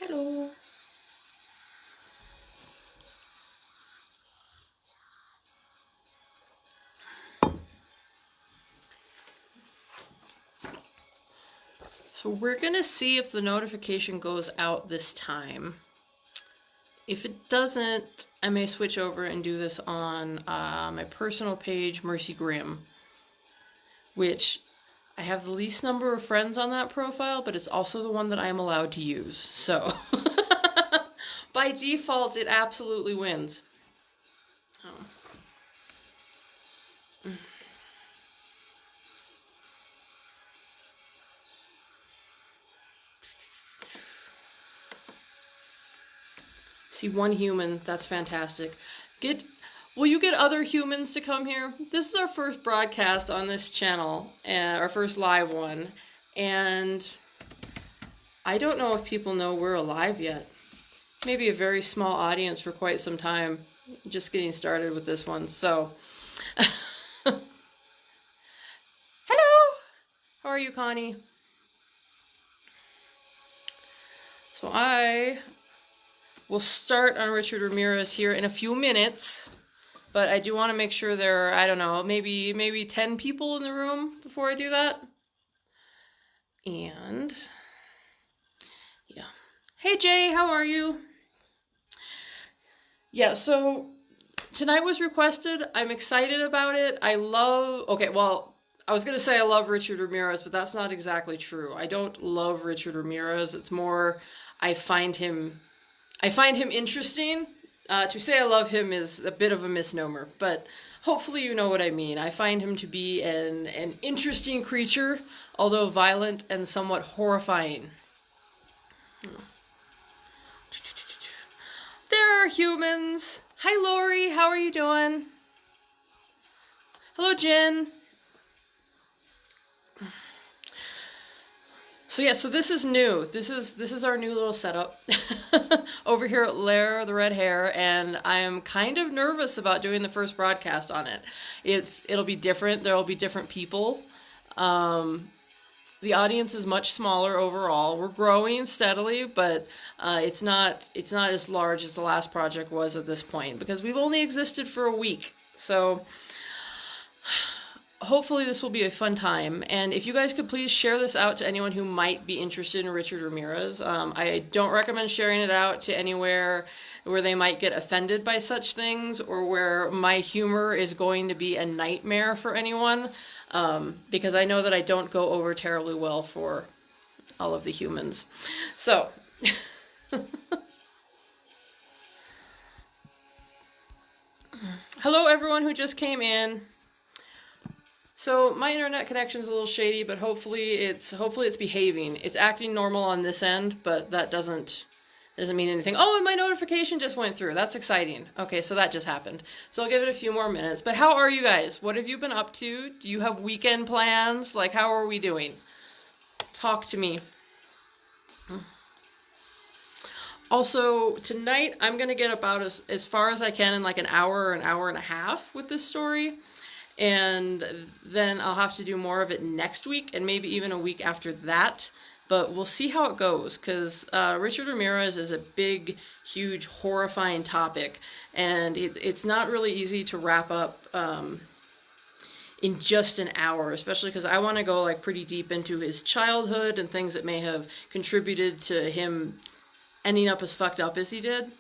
Hello. So we're gonna see if the notification goes out this time. If it doesn't, I may switch over and do this on my personal page, Mercy Grimm, which I have the least number of friends on that profile, but it's also the one that I am allowed to use. So by default, it absolutely wins. Oh. See one human, that's fantastic. Will you get other humans to come here? This is our first broadcast on this channel, our first live one, and I don't know if people know we're alive yet. Maybe a very small audience for quite some time. Just getting started with this one, so. Hello! How are you, Connie? So we'll start on Richard Ramirez here in a few minutes, but I do want to make sure there are, I don't know, maybe 10 people in the room before I do that. And yeah. Hey Jay, how are you? Yeah, so tonight was requested. I'm excited about it. I was going to say I love Richard Ramirez, but that's not exactly true. I don't love Richard Ramirez. It's more I find him interesting. To say I love him is a bit of a misnomer, but hopefully you know what I mean. I find him to be an interesting creature, although violent and somewhat horrifying. There are humans. Hi Lori, how are you doing? Hello Jen. So yeah, so this is new. This is our new little setup over here at Lair, the red hair, and I am kind of nervous about doing the first broadcast on it. It'll be different. There'll be different people. The audience is much smaller overall. We're growing steadily, but it's not as large as the last project was at this point because we've only existed for a week. So hopefully this will be a fun time, and if you guys could please share this out to anyone who might be interested in Richard Ramirez. I don't recommend sharing it out to anywhere where they might get offended by such things or where my humor is going to be a nightmare for anyone, because I know that I don't go over terribly well for all of the humans. So hello everyone who just came in. So my internet connection is a little shady, but hopefully it's behaving. It's acting normal on this end, but that doesn't mean anything. Oh, and my notification just went through. That's exciting. Okay, so that just happened. So I'll give it a few more minutes. But how are you guys? What have you been up to? Do you have weekend plans? Like, how are we doing? Talk to me. Also, tonight I'm going to get about as far as I can in like an hour or an hour and a half with this story. And then I'll have to do more of it next week and maybe even a week after that. But we'll see how it goes, because Richard Ramirez is a big, huge, horrifying topic. And it's not really easy to wrap up in just an hour, especially because I want to go like pretty deep into his childhood and things that may have contributed to him ending up as fucked up as he did.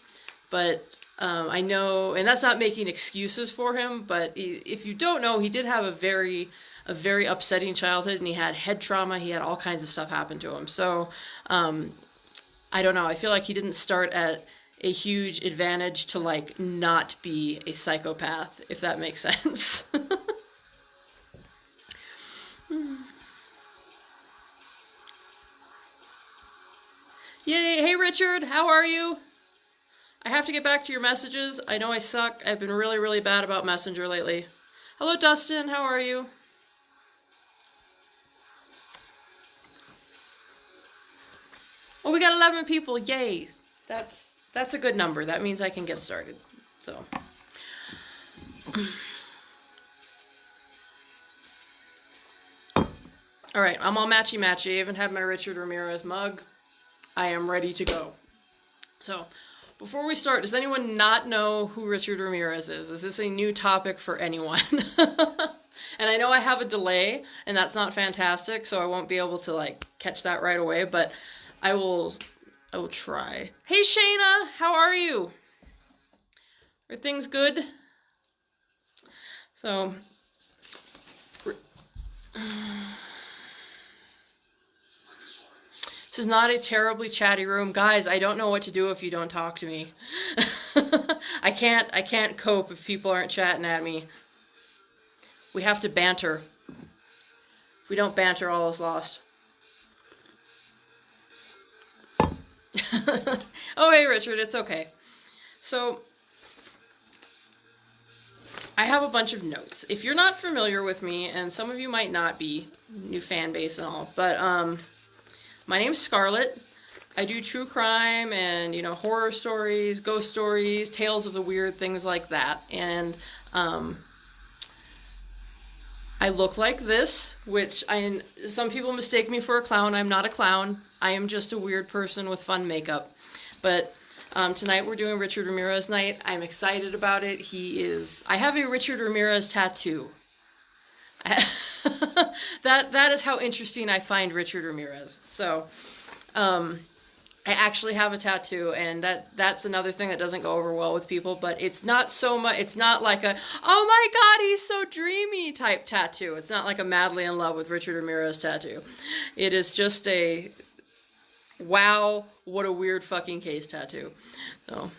But I know, and that's not making excuses for him, but if you don't know, he did have a very upsetting childhood, and he had head trauma. He had all kinds of stuff happen to him. So I don't know. I feel like he didn't start at a huge advantage to like not be a psychopath, if that makes sense. Yay! Hey Richard, how are you? I have to get back to your messages. I know I suck. I've been really, really bad about Messenger lately. Hello, Dustin. How are you? Oh, we got 11 people. Yay. That's a good number. That means I can get started. So. All right. I'm all matchy-matchy. I even have my Richard Ramirez mug. I am ready to go. So, before we start, does anyone not know who Richard Ramirez is? Is this a new topic for anyone? And I know I have a delay, and that's not fantastic, so I won't be able to, like, catch that right away, but I will try. Hey, Shayna! How are you? Are things good? So... This is not a terribly chatty room. Guys, I don't know what to do if you don't talk to me. I can't cope if people aren't chatting at me. We have to banter. If we don't banter, all is lost. Oh, hey, Richard, it's okay. So, I have a bunch of notes. If you're not familiar with me, and some of you might not be, new fan base and all, but, my name's Scarlett. I do true crime and, horror stories, ghost stories, tales of the weird, things like that. And I look like this, which some people mistake me for a clown. I'm not a clown. I am just a weird person with fun makeup. But tonight we're doing Richard Ramirez night. I'm excited about it. I have a Richard Ramirez tattoo. That is how interesting I find Richard Ramirez. So, I actually have a tattoo, and that's another thing that doesn't go over well with people, but it's not so much, it's not like a, oh my god, he's so dreamy type tattoo. It's not like a madly in love with Richard Ramirez tattoo. It is just a, wow, what a weird fucking case tattoo. So,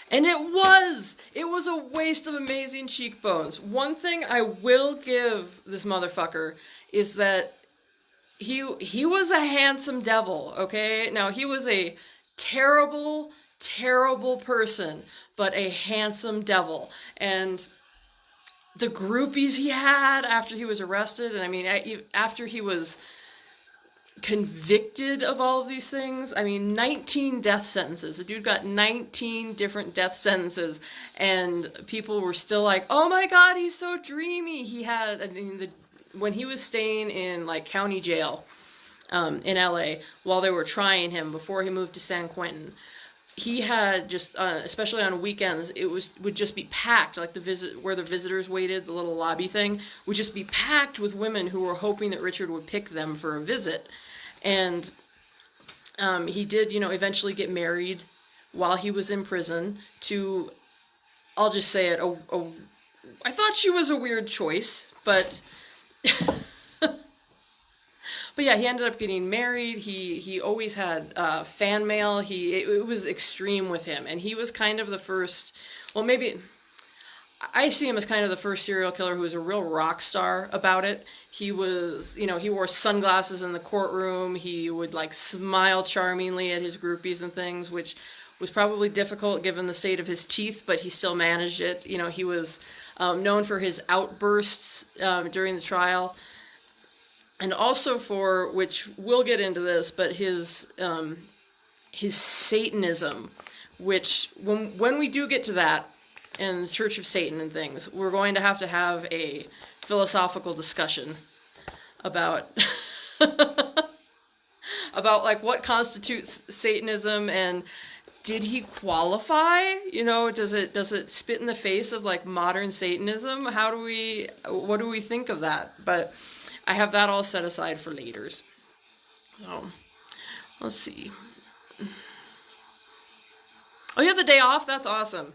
and it was a waste of amazing cheekbones. One thing I will give this motherfucker is that he was a handsome devil, okay? Now, he was a terrible, terrible person, but a handsome devil. And the groupies he had after he was arrested, and I mean, after he was convicted of all of these things, 19 death sentences. The dude got 19 different death sentences, and people were still like, oh my god, he's so dreamy. He had, when he was staying in like county jail in LA while they were trying him before he moved to San Quentin, he had just especially on weekends, would just be packed, like where the visitors waited, the little lobby thing would just be packed with women who were hoping that Richard would pick them for a visit. And he did, eventually get married while he was in prison to, I'll just say it, I thought she was a weird choice, but but yeah, he ended up getting married. He always had fan mail. It was extreme with him, and he was kind of the first, well, maybe I see him as kind of the first serial killer who was a real rock star about it. He was, he wore sunglasses in the courtroom. He would like smile charmingly at his groupies and things, which was probably difficult given the state of his teeth, but he still managed it. He was known for his outbursts during the trial, and also for, which we'll get into this, but his Satanism, which when we do get to that in the Church of Satan and things, we're going to have a philosophical discussion about about like what constitutes Satanism, and did he qualify? Does it spit in the face of like modern Satanism? What do we think of that? But I have that all set aside for laters. So let's see. Oh, you have the day off? That's awesome.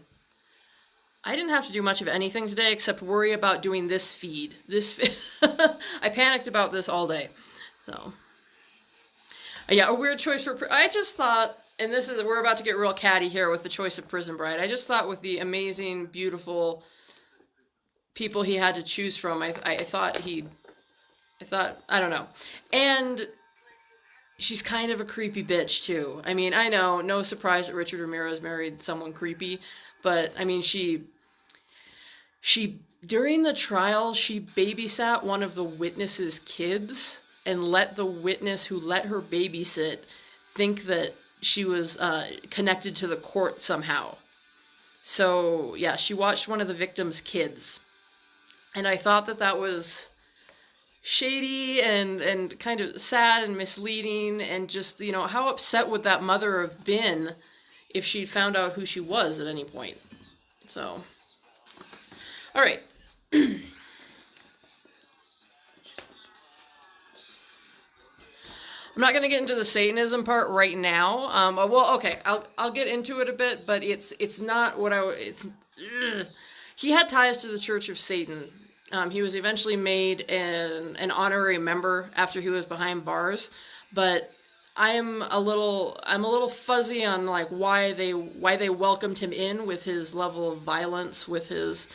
I didn't have to do much of anything today except worry about doing this feed. I panicked about this all day. So, yeah, a weird choice for... I just thought, and we're about to get real catty here with the choice of Prison Bride. I just thought with the amazing, beautiful people he had to choose from, I thought, I don't know. And she's kind of a creepy bitch, too. I know, no surprise that Richard Ramirez married someone creepy, but, she, during the trial, she babysat one of the witness's kids and let the witness who let her babysit think that she was connected to the court somehow. So, yeah, she watched one of the victim's kids. And I thought that was shady and kind of sad and misleading, and just, how upset would that mother have been if she found out who she was at any point. So, all right. I'm not going to get into the Satanism part right now. Well, okay, I'll get into it a bit, but it's not what he had ties to the Church of Satan. He was eventually made an honorary member after he was behind bars, but I'm a little fuzzy on like why they welcomed him in with his level of violence, with his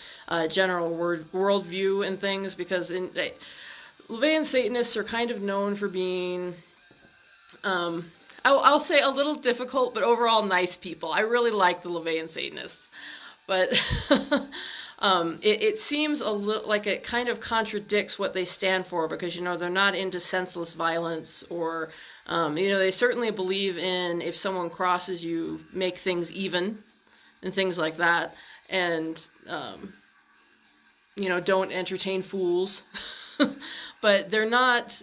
general worldview and things, because LaVeyan Satanists are kind of known for being, I'll say a little difficult, but overall nice people. I really like the LaVeyan Satanists, but it seems a little like it kind of contradicts what they stand for, because they're not into senseless violence, or they certainly believe in, if someone crosses you, make things even and things like that, and don't entertain fools. But they're not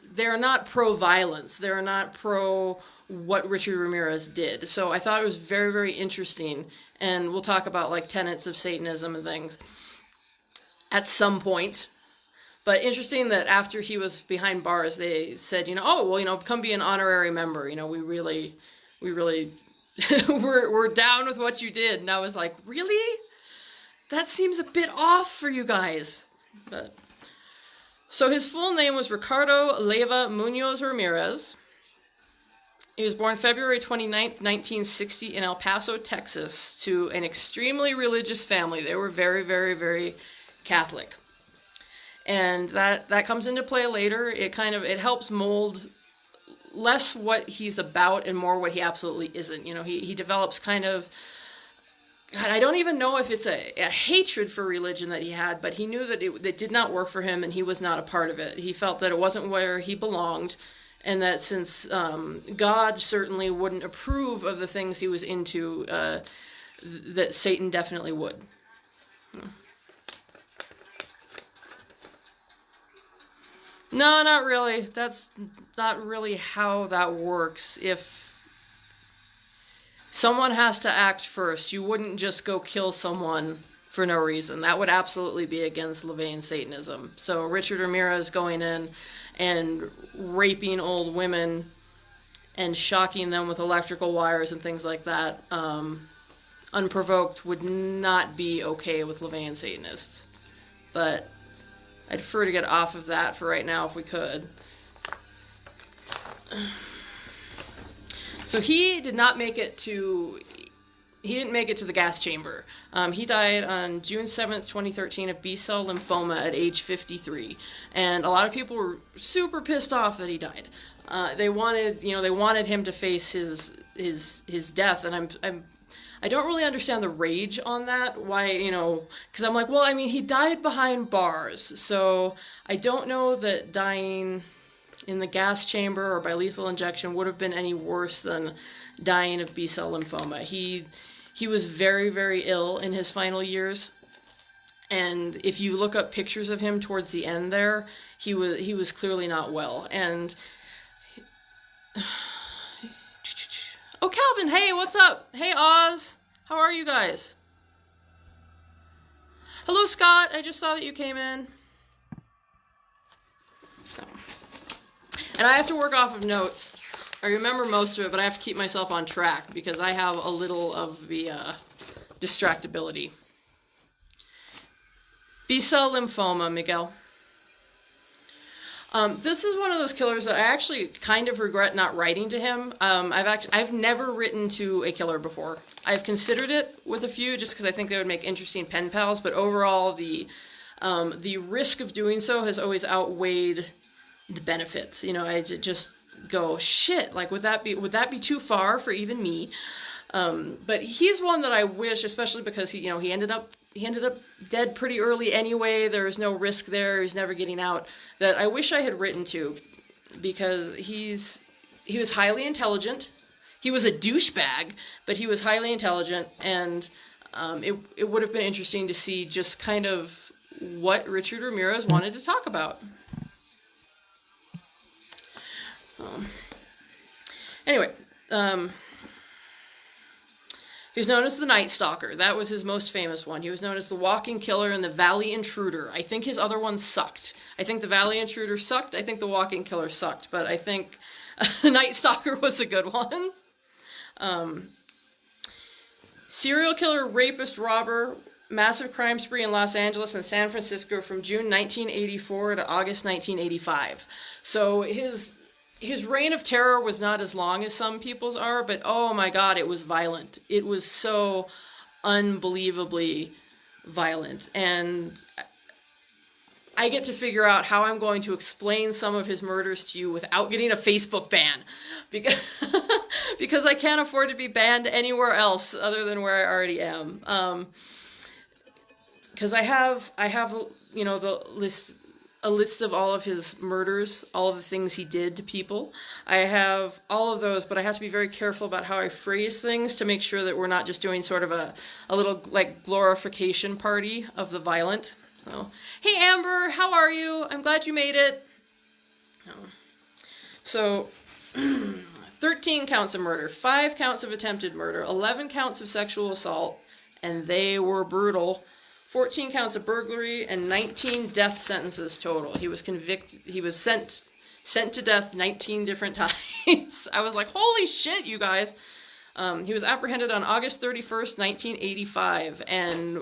pro-violence. They're not pro what Richard Ramirez did. So I thought it was very, very interesting, and we'll talk about like tenets of Satanism and things at some point. But interesting that after he was behind bars, they said, come be an honorary member. We really, we're down with what you did. And I was like, really? That seems a bit off for you guys. But so his full name was Ricardo Leyva Munoz Ramirez. He was born February 29th, 1960 in El Paso, Texas, to an extremely religious family. They were very, very, very Catholic. And that comes into play later. It helps mold less what he's about and more what he absolutely isn't. He develops kind of, God, I don't even know if it's a hatred for religion that he had, but he knew that it did not work for him, and he was not a part of it. He felt that it wasn't where he belonged, and that since God certainly wouldn't approve of the things he was into, that Satan definitely would. No, not really. That's not really how that works. If someone has to act first, you wouldn't just go kill someone for no reason. That would absolutely be against LaVeyan Satanism. So Richard Ramirez going in and raping old women and shocking them with electrical wires and things like that, unprovoked, would not be okay with LaVeyan Satanists. But I'd prefer to get off of that for right now if we could. So he didn't make it to the gas chamber. He died on June 7th, 2013 of B-cell lymphoma at age 53. And a lot of people were super pissed off that he died. They wanted him to face his death, and I don't really understand the rage on that. Why, because I'm like, well, I mean, he died behind bars, so I don't know that dying in the gas chamber or by lethal injection would have been any worse than dying of B-cell lymphoma. He was very, very ill in his final years, and if you look up pictures of him towards the end there, he was clearly not well. And oh, Calvin, hey, what's up? Hey, Oz, how are you guys? Hello, Scott, I just saw that you came in. And I have to work off of notes. I remember most of it, but I have to keep myself on track because I have a little of the distractibility. B-cell lymphoma, Miguel. This is one of those killers that I actually kind of regret not writing to him. I've never written to a killer before. I've considered it with a few just because I think they would make interesting pen pals, but overall the risk of doing so has always outweighed the benefits. I just go, shit, like would that be too far for even me? But he's one that I wish, especially because he ended up dead pretty early anyway. There was no risk there. He's never getting out. That I wish I had written to, because he was highly intelligent. He was a douchebag, but he was highly intelligent, and it would have been interesting to see just kind of what Richard Ramirez wanted to talk about. Anyway, He was known as the Night Stalker. That was his most famous one. He was known as the Walking Killer and the Valley Intruder. I think his other ones sucked. I think the Valley Intruder sucked. I think the Walking Killer sucked. But I think the Night Stalker was a good one. Serial killer, rapist, robber, massive crime spree in Los Angeles and San Francisco from June 1984 to August 1985. So his reign of terror was not as long as some people's are, but oh my God, it was violent. It was so unbelievably violent. And I get to figure out how I'm going to explain some of his murders to you without getting a Facebook ban. Because I can't afford to be banned anywhere else other than where I already am. Because I have, you know, a list of all of his murders, all of the things he did to people. I have all of those, but I have to be very careful about how I phrase things to make sure that we're not just doing sort of a little like glorification party of the violent. So, hey Amber, how are you? I'm glad you made it. So, 13 counts of murder, 5 counts of attempted murder, 11 counts of sexual assault, and they were brutal. 14 counts of burglary and 19 death sentences total. He was convicted. He was sent to death 19 different times. I was like, holy shit, you guys. He was apprehended on August 31st, 1985, and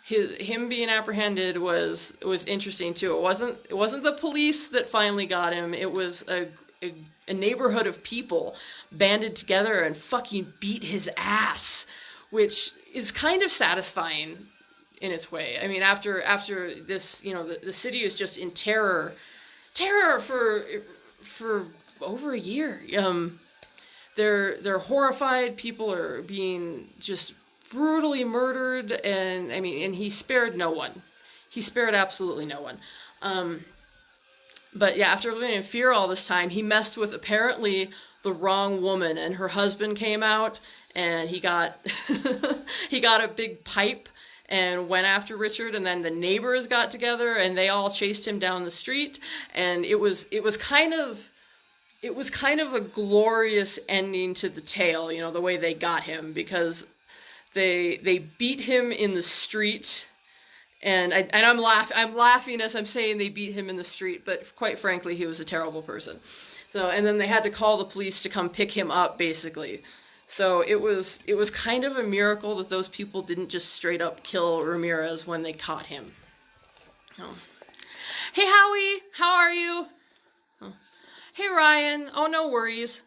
him being apprehended was interesting too. It wasn't the police that finally got him. It was a neighborhood of people banded together and fucking beat his ass, which is kind of satisfying in its way. I mean, after this, you know, the city is just in terror for over a year. They're horrified. People are being just brutally murdered, and I mean, and he spared no one. He spared absolutely no one. But yeah, after living in fear all this time, he messed with apparently the wrong woman, and her husband came out, and he got he got a big pipe and went after Richard, and then the neighbors got together and they all chased him down the street, and it was kind of a glorious ending to the tale, you know, the way they got him, because they beat him in the street, and I'm laughing as I'm saying they beat him in the street, but quite frankly, he was a terrible person. So, and then they had to call the police to come pick him up, basically. So it was kind of a miracle that those people didn't just straight up kill Ramirez when they caught him. Oh. Hey Howie, how are you? Oh. Hey Ryan, oh no worries.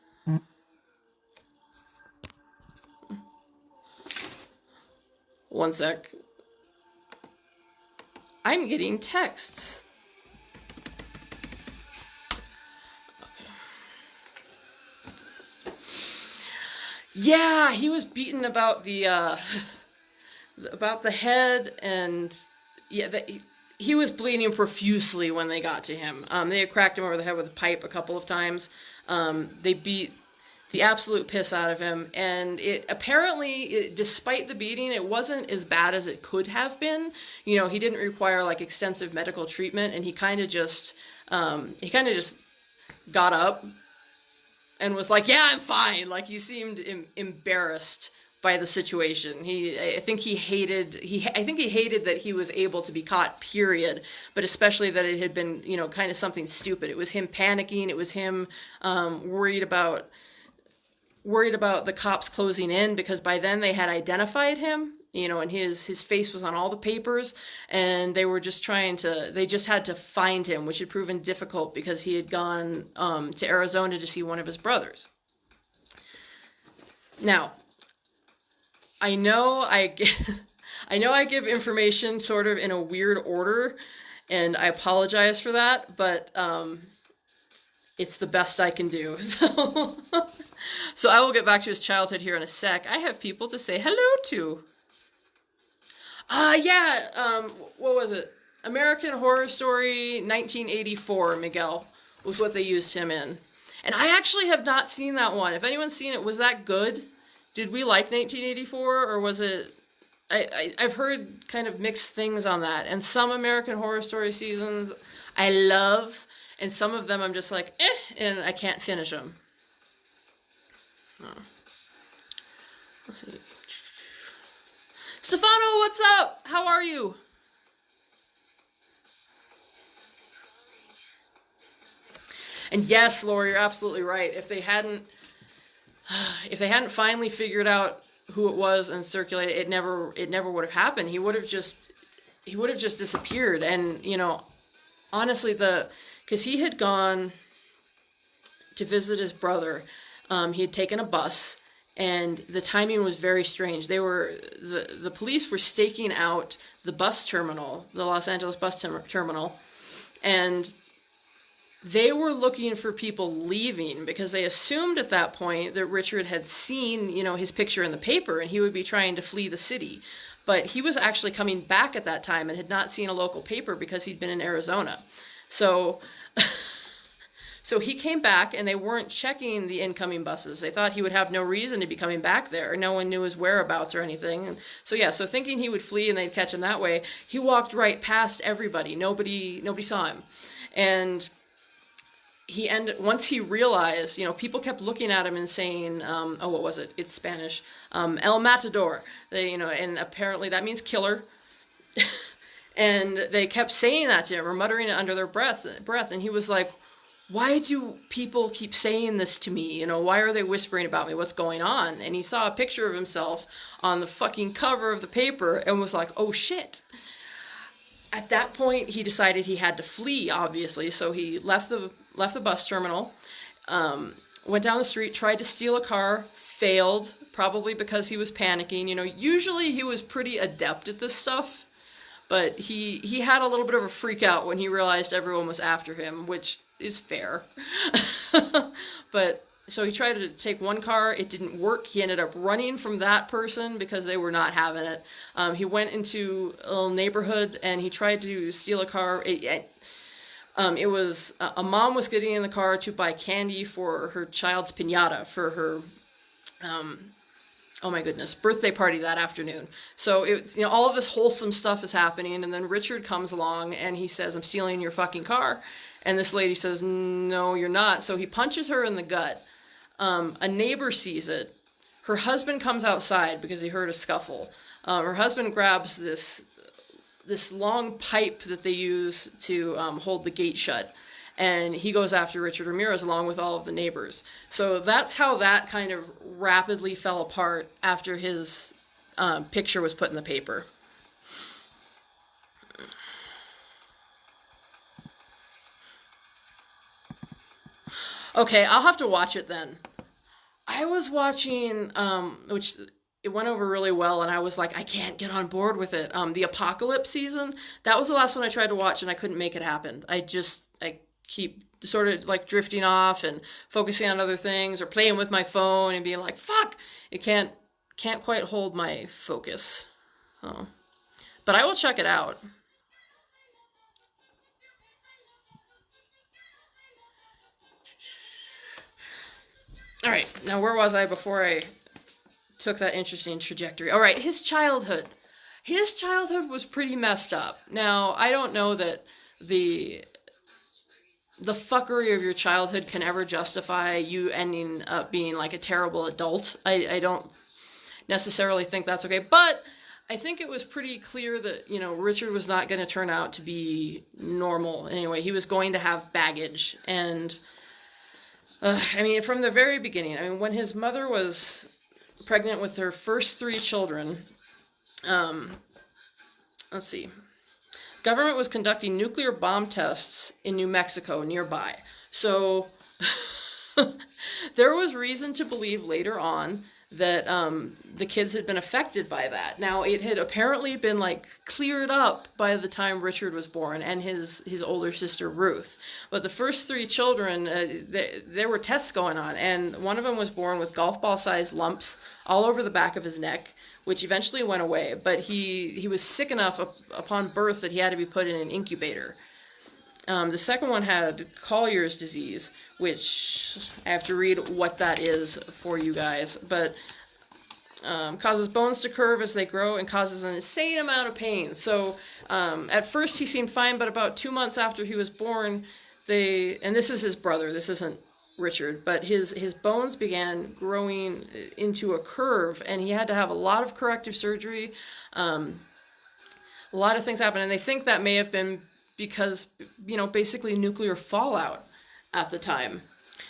One sec. I'm getting texts. Yeah, he was beaten about the head, and yeah, he was bleeding profusely when they got to him. They had cracked him over the head with a pipe a couple of times. They beat the absolute piss out of him, and despite the beating, it wasn't as bad as it could have been. You know, he didn't require like extensive medical treatment, and he kind of just got up and was like, yeah, I'm fine. Like, he seemed embarrassed by the situation. I think he hated that he was able to be caught, period, but especially that it had been, you know, kind of something stupid. It was him panicking. It was him worried about the cops closing in, because by then they had identified him, you know, and his face was on all the papers, and they were just they just had to find him, which had proven difficult because he had gone to Arizona to see one of his brothers. Now, I know I give information sort of in a weird order, and I apologize for that, but it's the best I can do. So I will get back to his childhood here in a sec. I have people to say hello to. What was it? American Horror Story 1984, Miguel, was what they used him in. And I actually have not seen that one. If anyone's seen it, was that good? Did we like 1984, or was it... I've heard kind of mixed things on that. And some American Horror Story seasons I love, and some of them I'm just like, and I can't finish them. Oh. Let's see. Stefano, what's up? How are you? And yes, Laura, you're absolutely right. If they hadn't finally figured out who it was and circulated, it never would have happened. He would have just disappeared. And honestly, because he had gone to visit his brother, he had taken a bus, and the timing was very strange. The police were staking out the bus terminal, the Los Angeles bus terminal, and they were looking for people leaving because they assumed at that point that Richard had seen, his picture in the paper and he would be trying to flee the city. But he was actually coming back at that time and had not seen a local paper because he'd been in Arizona. So he came back and they weren't checking the incoming buses. They thought he would have no reason to be coming back there. No one knew his whereabouts or anything. And so thinking he would flee and they'd catch him that way, he walked right past everybody. Nobody saw him. And once he realized, people kept looking at him and saying, what was it? It's Spanish. El Matador. And apparently that means killer. And they kept saying that to him or muttering it under their breath. And he was like, why do people keep saying this to me? Why are they whispering about me? What's going on? And he saw a picture of himself on the fucking cover of the paper and was like, oh shit. At that point, he decided he had to flee, obviously. So he left the bus terminal, went down the street, tried to steal a car, failed, probably because he was panicking. Usually he was pretty adept at this stuff, but he had a little bit of a freak out when he realized everyone was after him, which is fair. But so he tried to take one car. It didn't work. He ended up running from that person because they were not having it. He went into a little neighborhood and he tried to steal a car. It was a mom was getting in the car to buy candy for her child's piñata for her, oh my goodness, birthday party that afternoon. So it's, all of this wholesome stuff is happening. And then Richard comes along and he says, I'm stealing your fucking car. And this lady says, no, you're not. So he punches her in the gut. A neighbor sees it. Her husband comes outside because he heard a scuffle. Her husband grabs this long pipe that they use to hold the gate shut. And he goes after Richard Ramirez along with all of the neighbors. So that's how that kind of rapidly fell apart after his picture was put in the paper. Okay, I'll have to watch it then. I was watching, which it went over really well, and I was like, I can't get on board with it. The Apocalypse season, that was the last one I tried to watch, and I couldn't make it happen. I keep sort of like drifting off and focusing on other things or playing with my phone and being like, fuck, it can't quite hold my focus. But I will check it out. All right, now where was I before I took that interesting trajectory? All right, his childhood. His childhood was pretty messed up. Now, I don't know that the fuckery of your childhood can ever justify you ending up being like a terrible adult. I don't necessarily think that's okay, but I think it was pretty clear that, Richard was not going to turn out to be normal. Anyway, he was going to have baggage, and from the very beginning, when his mother was pregnant with her first 3 children, let's see, government was conducting nuclear bomb tests in New Mexico nearby. So there was reason to believe later on that the kids had been affected by that. Now, it had apparently been cleared up by the time Richard was born and his older sister Ruth. But the first 3 children, there were tests going on, and one of them was born with golf ball sized lumps all over the back of his neck, which eventually went away. But he was sick enough upon birth that he had to be put in an incubator. The second one had Collier's disease, which I have to read what that is for you guys, but causes bones to curve as they grow and causes an insane amount of pain. So at first he seemed fine, but about 2 months after he was born, and this is his brother, this isn't Richard, but his bones began growing into a curve, and he had to have a lot of corrective surgery. A lot of things happened, and they think that may have been because, basically nuclear fallout at the time.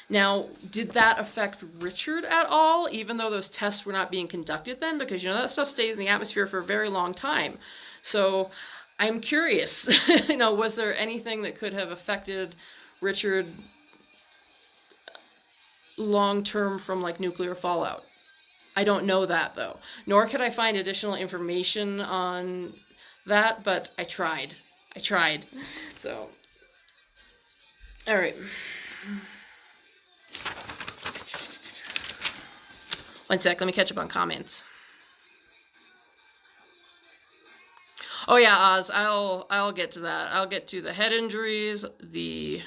Now, did that affect Richard at all, even though those tests were not being conducted then? Because, that stuff stays in the atmosphere for a very long time. So I'm curious, was there anything that could have affected Richard long-term from, nuclear fallout? I don't know that, though. Nor could I find additional information on that, but I tried. So, all right. One sec, let me catch up on comments. Oh yeah, Oz, I'll get to that. I'll get to the head injuries, the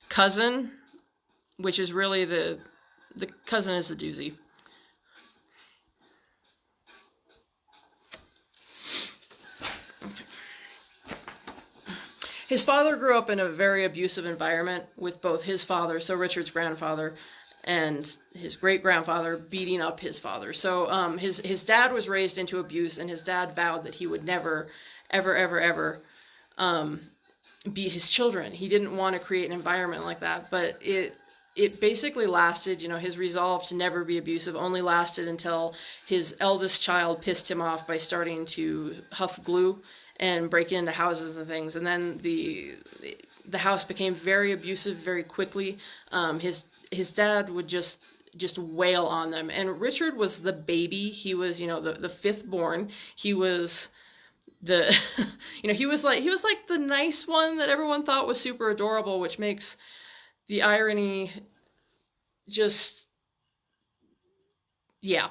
cousin, which is really the cousin is the doozy. His father grew up in a very abusive environment with both his father, so Richard's grandfather, and his great-grandfather beating up his father. So his dad was raised into abuse, and his dad vowed that he would never, ever, ever, ever beat his children. He didn't want to create an environment like that, but it basically lasted, his resolve to never be abusive only lasted until his eldest child pissed him off by starting to huff glue and break into houses and things. And then the house became very abusive very quickly. His dad would just wail on them. And Richard was the baby. He was, the fifth born. He was the, he was like the nice one that everyone thought was super adorable, which makes the irony just, yeah.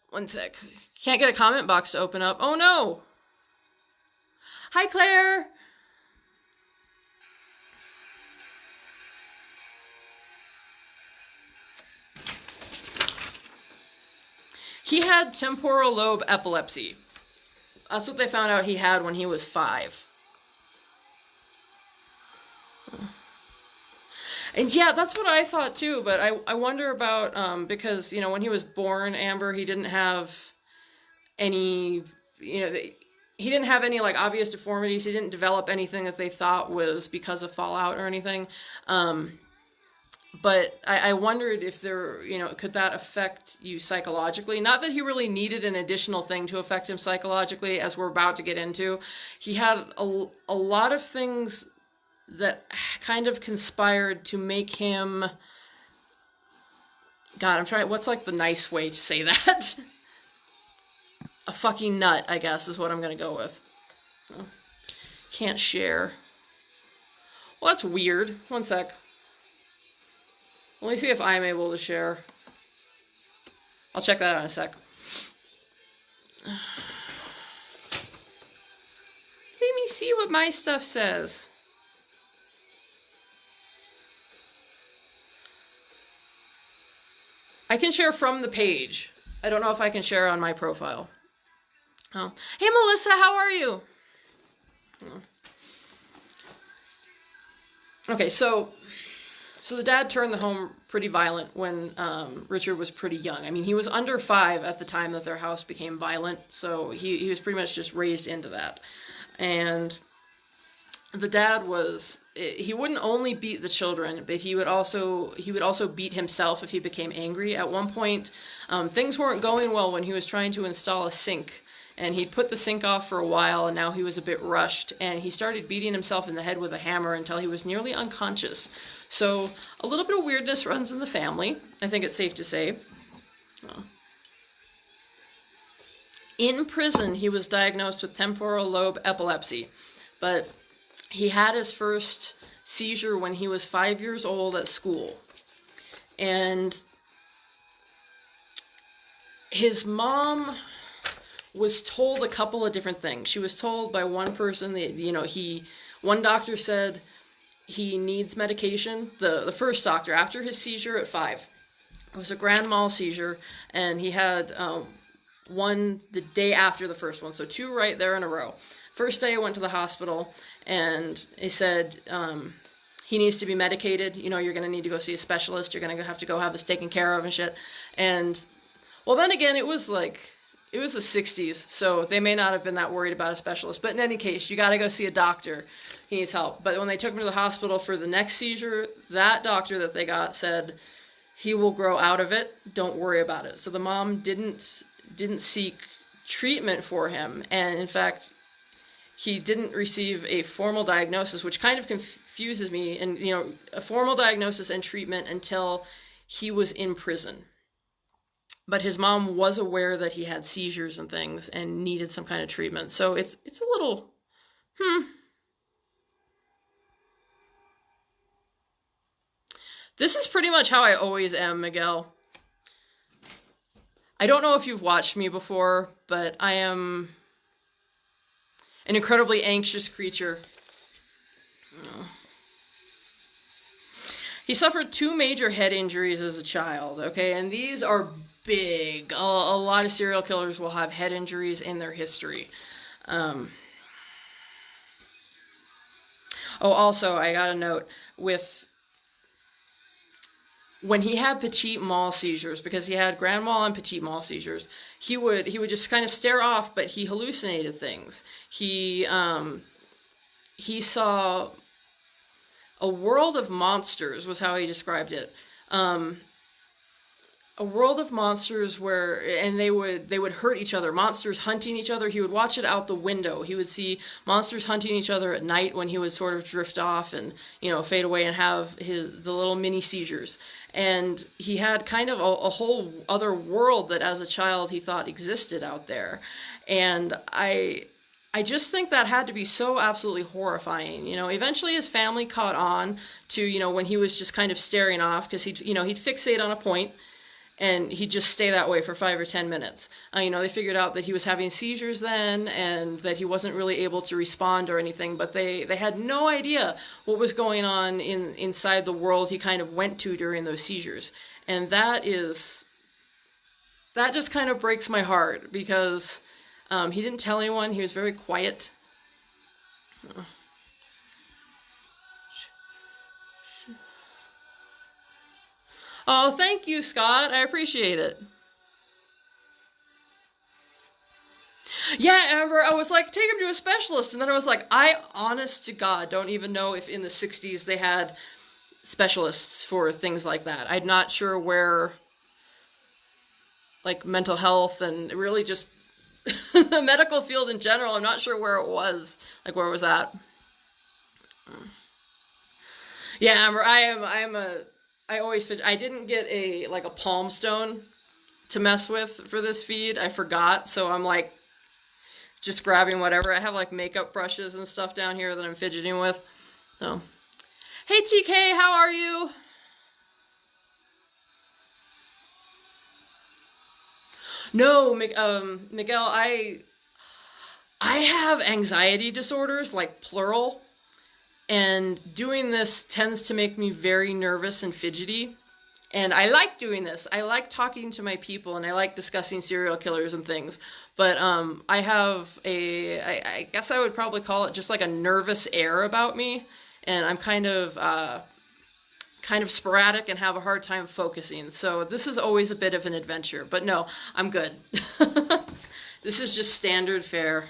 One sec. Can't get a comment box to open up. Oh no! Hi, Claire! He had temporal lobe epilepsy. That's what they found out he had when he was 5. And yeah, that's what I thought too, but I wonder about, because, when he was born, Amber, he didn't have any, he didn't have any, obvious deformities. He didn't develop anything that they thought was because of fallout or anything. But I wondered if there, could that affect you psychologically? Not that he really needed an additional thing to affect him psychologically, as we're about to get into. He had a lot of things that kind of conspired to make him, God, I'm trying, what's the nice way to say that? A fucking nut, I guess, is what I'm going to go with. Oh, can't share. Well, that's weird. One sec. Let me see if I'm able to share. I'll check that out in a sec. Let me see what my stuff says. I can share from the page. I don't know if I can share on my profile. Oh. Hey, Melissa, how are you? Oh. Okay, so the dad turned the home pretty violent when Richard was pretty young. I mean, he was under 5 at the time that their house became violent, so he was pretty much just raised into that. And the dad he wouldn't only beat the children, but he would also beat himself if he became angry. At one point, things weren't going well when he was trying to install a sink, and he'd put the sink off for a while, and now he was a bit rushed, and he started beating himself in the head with a hammer until he was nearly unconscious. So a little bit of weirdness runs in the family, I think it's safe to say. In prison, he was diagnosed with temporal lobe epilepsy, but he had his first seizure when he was 5 years old at school. And his mom was told a couple of different things. She was told by one person that, one doctor said he needs medication. The first doctor, after his seizure at 5, it was a grand mal seizure, and he had one the day after the first one, so 2 right there in a row. First day I went to the hospital, and they said he needs to be medicated. You know, you're going to need to go see a specialist. You're going to have to go have this taken care of and shit. And, well, then again, it was the 60s, so they may not have been that worried about a specialist. But in any case, you got to go see a doctor. He needs help. But when they took him to the hospital for the next seizure, that doctor that they got said, he will grow out of it. Don't worry about it. So the mom didn't seek treatment for him. And in fact, he didn't receive a formal diagnosis, which kind of confuses me. And, you know, a formal diagnosis and treatment until he was in prison. But his mom was aware that he had seizures and things and needed some kind of treatment. So it's a little, This is pretty much how I always am, Miguel. I don't know if you've watched me before, but I am an incredibly anxious creature. He suffered 2 major head injuries as a child, okay? And these are big. A lot of serial killers will have head injuries in their history. Also, I got a note with when he had petit mal seizures, because he had grand mal and petit mal seizures, he would just kind of stare off, but he hallucinated things. He saw a world of monsters, was how he described it. A world of monsters and they would hurt each other, monsters hunting each other. He would watch it out the window. He would see monsters hunting each other at night when he would sort of drift off and, you know, fade away and have the little mini seizures. And he had kind of a whole other world that as a child he thought existed out there. And I just think that had to be so absolutely horrifying. You know, eventually his family caught on to, you know, when he was just kind of staring off, because he'd fixate on a point and he'd just stay that way for 5 or 10 minutes. You know, they figured out that he was having seizures then and that he wasn't really able to respond or anything, but they had no idea what was going on inside the world he kind of went to during those seizures. And that just kind of breaks my heart, because he didn't tell anyone. He was very quiet. Oh, thank you, Scott. I appreciate it. Yeah, Amber, I was like, take him to a specialist. And then I was like, I, honest to God, don't even know if in the 60s they had specialists for things like that. I'm not sure where, like, mental health and really just the medical field in general, I'm not sure where it was. Like, where it was at. Yeah, Amber, I always fidget. I didn't get a palm stone to mess with for this feed. I forgot, so I'm like just grabbing whatever. I have like makeup brushes and stuff down here that I'm fidgeting with. So, hey TK, how are you? No, Miguel, I have anxiety disorders, like plural. And doing this tends to make me very nervous and fidgety. And I like doing this. I like talking to my people and I like discussing serial killers and things. But I have I guess I would probably call it just like a nervous air about me. And I'm kind of sporadic and have a hard time focusing. So this is always a bit of an adventure. But no, I'm good. This is just standard fare.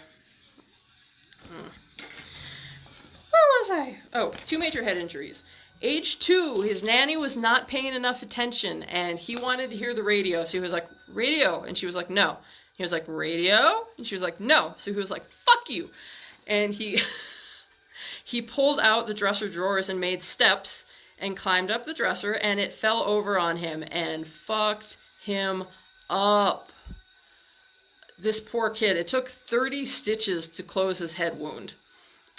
Where was I? Oh, 2 major head injuries. Age 2, his nanny was not paying enough attention, and he wanted to hear the radio. So he was like, radio. And she was like, no. He was like, radio? And she was like, no. So he was like, fuck you. And he pulled out the dresser drawers and made steps and climbed up the dresser, and it fell over on him and fucked him up. This poor kid. It took 30 stitches to close his head wound.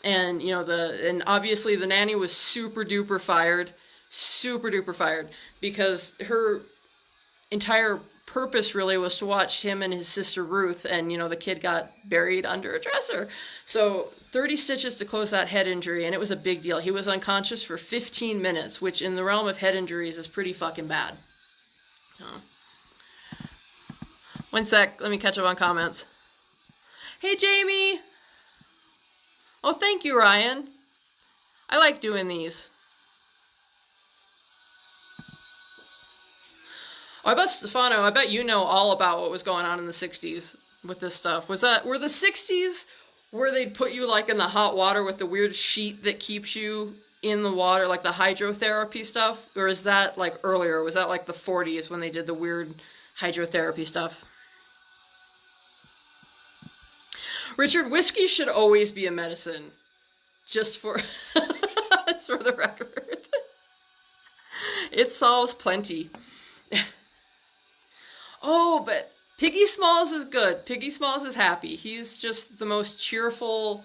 And, you know, and obviously the nanny was super duper fired, because her entire purpose really was to watch him and his sister Ruth, and, you know, the kid got buried under a dresser. So 30 stitches to close that head injury, and it was a big deal. He was unconscious for 15 minutes, which in the realm of head injuries is pretty fucking bad. One sec, let me catch up on comments. Hey, Jamie! Oh, thank you, Ryan. I like doing these. I bet Stefano, I bet you know all about what was going on in the 60s with this stuff. Were the 60s where they'd put you like in the hot water with the weird sheet that keeps you in the water, like the hydrotherapy stuff? Or is that like earlier? Was that like the 40s when they did the weird hydrotherapy stuff? Richard, whiskey should always be a medicine. Just for, just for the record. It solves plenty. Oh, but Piggy Smalls is good. Piggy Smalls is happy. He's just the most cheerful,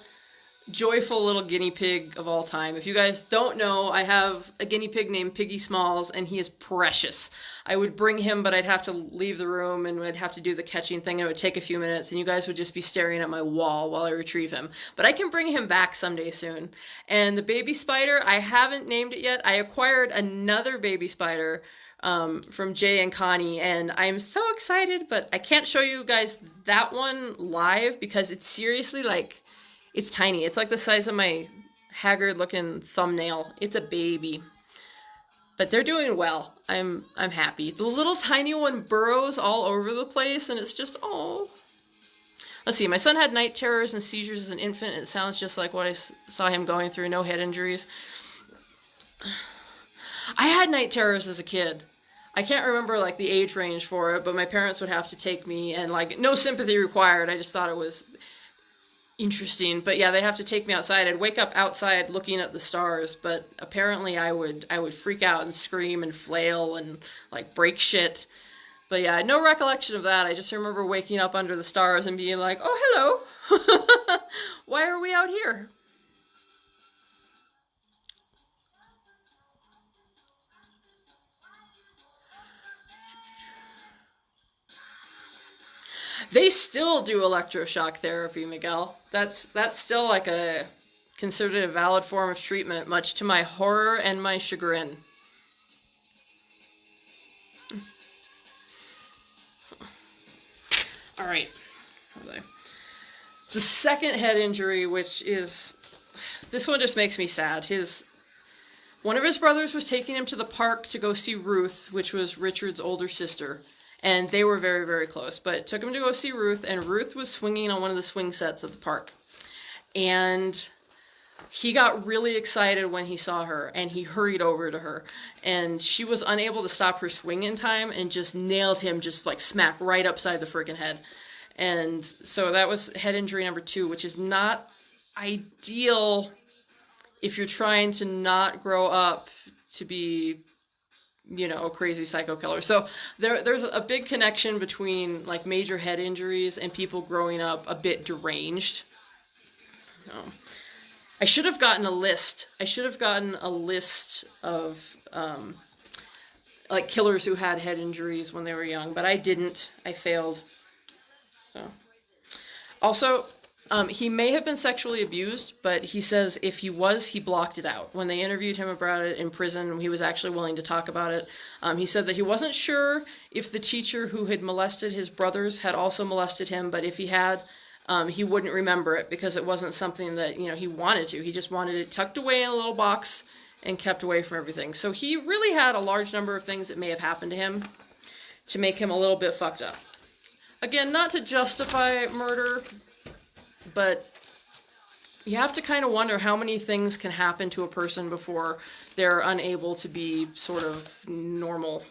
joyful little guinea pig of all time. If you guys don't know, I have a guinea pig named Piggy Smalls, and he is precious. I would bring him, but I'd have to leave the room, and I'd have to do the catching thing, and it would take a few minutes, and you guys would just be staring at my wall while I retrieve him. But I can bring him back someday soon. And the baby spider, I haven't named it yet. I acquired another baby spider from Jay and Connie, and I'm so excited, but I can't show you guys that one live because it's seriously like, it's tiny. It's like the size of my haggard looking thumbnail. It's a baby. But they're doing well. I'm happy. The little tiny one burrows all over the place, and it's just, oh. Let's see, my son had night terrors and seizures as an infant. It sounds just like what I saw him going through. No head injuries. I had night terrors as a kid. I can't remember like the age range for it, but my parents would have to take me, and like no sympathy required. I just thought it was interesting. But yeah, they'd have to take me outside. I'd wake up outside looking at the stars, but apparently I would freak out and scream and flail and like break shit. But yeah, no recollection of that. I just remember waking up under the stars and being like, oh, hello. Why are we out here? They still do electroshock therapy, Miguel. That's still like considered a valid form of treatment, much to my horror and my chagrin. All right. The second head injury, which is, this one just makes me sad. One of his brothers was taking him to the park to go see Ruth, which was Richard's older sister. And they were very, very close. But it took him to go see Ruth, and Ruth was swinging on one of the swing sets at the park. And he got really excited when he saw her, and he hurried over to her. And she was unable to stop her swing in time and just nailed him just like smack right upside the freaking head. And so that was head injury number 2, which is not ideal if you're trying to not grow up to be, you know, a crazy psycho killer. So there's a big connection between like major head injuries and people growing up a bit deranged. I should have gotten a list. I should have gotten a list of like killers who had head injuries when they were young, but I didn't. I failed. So. Also, he may have been sexually abused, but he says if he was, he blocked it out. When they interviewed him about it in prison, he was actually willing to talk about it. He said that he wasn't sure if the teacher who had molested his brothers had also molested him, but if he had, he wouldn't remember it because it wasn't something that, you know, he wanted to. He just wanted it tucked away in a little box and kept away from everything. So he really had a large number of things that may have happened to him to make him a little bit fucked up. Again, not to justify murder, but you have to kind of wonder how many things can happen to a person before they're unable to be sort of normal.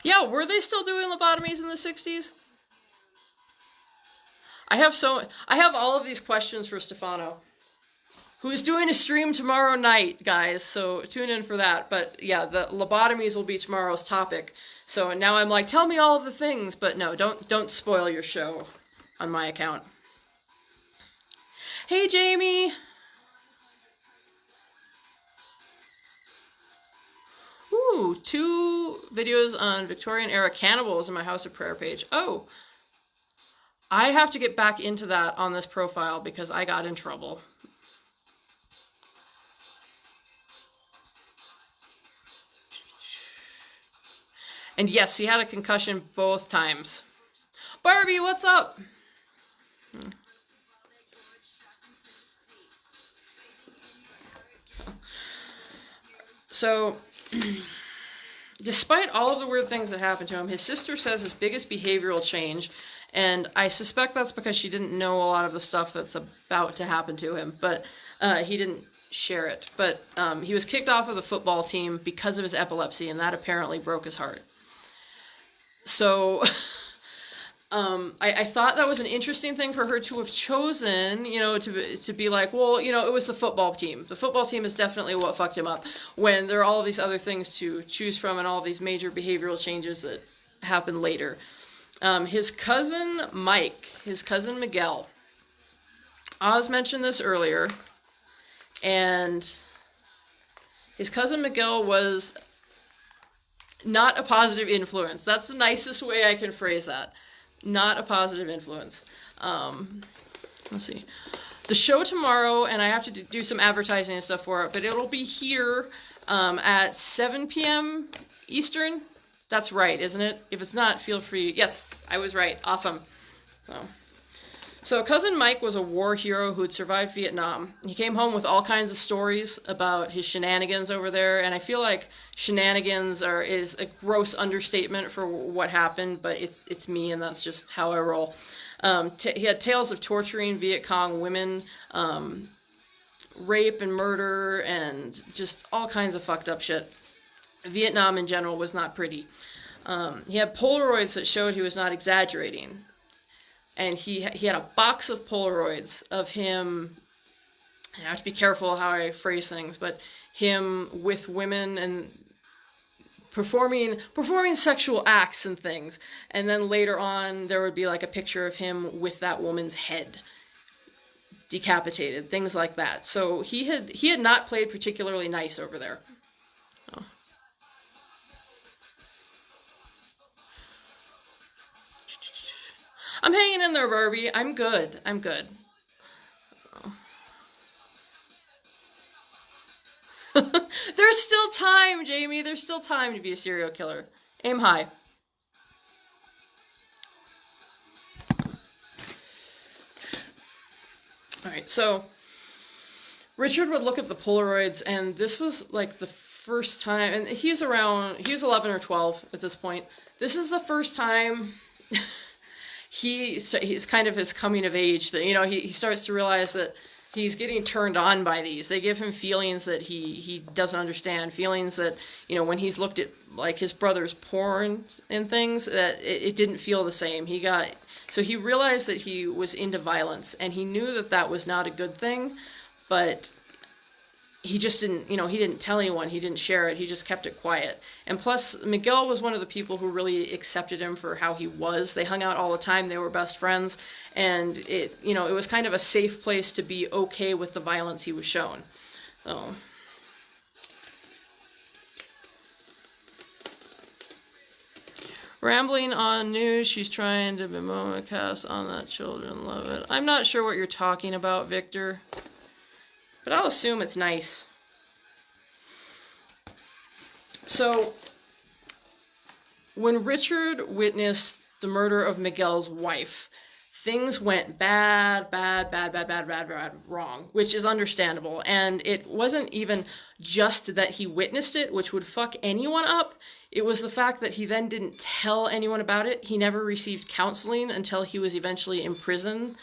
Yeah, were they still doing lobotomies in the 60s? I have all of these questions for Stefano, who's doing a stream tomorrow night, guys, so tune in for that. But yeah, the lobotomies will be tomorrow's topic. So now I'm like, tell me all of the things, but no, don't spoil your show on my account. Hey, Jamie. Ooh, 2 videos on Victorian era cannibals in my House of Prayer page. Oh, I have to get back into that on this profile because I got in trouble. And yes, he had a concussion both times. Barbie, what's up? So, despite all of the weird things that happened to him, his sister says his biggest behavioral change, and I suspect that's because she didn't know a lot of the stuff that's about to happen to him, but he didn't share it. But he was kicked off of the football team because of his epilepsy, and that apparently broke his heart. So I thought that was an interesting thing for her to have chosen, to be like, well, it was the football team. The football team is definitely what fucked him up, when there are all of these other things to choose from and all these major behavioral changes that happen later. His cousin Mike, his cousin Miguel, Oz mentioned this earlier, and his cousin Miguel was not a positive influence. That's the nicest way I can phrase that. Not a positive influence. Let's see. The show tomorrow, and I have to do some advertising and stuff for it, but it'll be here at 7 p.m. Eastern. That's right, isn't it? If it's not, feel free. Yes, I was right. Awesome. So cousin Mike was a war hero who had survived Vietnam. He came home with all kinds of stories about his shenanigans over there, and I feel like shenanigans is a gross understatement for what happened, but it's me, and that's just how I roll. He had tales of torturing Viet Cong women, rape and murder, and just all kinds of fucked up shit. Vietnam in general was not pretty. He had Polaroids that showed he was not exaggerating. And he had a box of Polaroids of him, I have to be careful how I phrase things, but him with women and performing sexual acts and things. And then later on, there would be like a picture of him with that woman's head decapitated, things like that. So he had not played particularly nice over there. I'm hanging in there, Barbie. I'm good. There's still time, Jamie. There's still time to be a serial killer. Aim high. Alright, so Richard would look at the Polaroids, and this was like the first time, and he was 11 or 12 at this point. This is the first time he's kind of his coming of age thing. He starts to realize that he's getting turned on by these. They give him feelings that he doesn't understand, feelings that, when he's looked at like his brother's porn and things, that it didn't feel the same. So he realized that he was into violence, and he knew that that was not a good thing, but he just didn't, he didn't tell anyone, he didn't share it, he just kept it quiet. And plus, Miguel was one of the people who really accepted him for how he was. They hung out all the time, they were best friends, and it was kind of a safe place to be okay with the violence he was shown. So. Rambling on news, she's trying to bemoan a cast on that children love it. I'm not sure what you're talking about, Victor. But I'll assume it's nice. So, when Richard witnessed the murder of Miguel's wife, things went bad, wrong, which is understandable. And it wasn't even just that he witnessed it, which would fuck anyone up. It was the fact that he then didn't tell anyone about it. He never received counseling until he was eventually in prison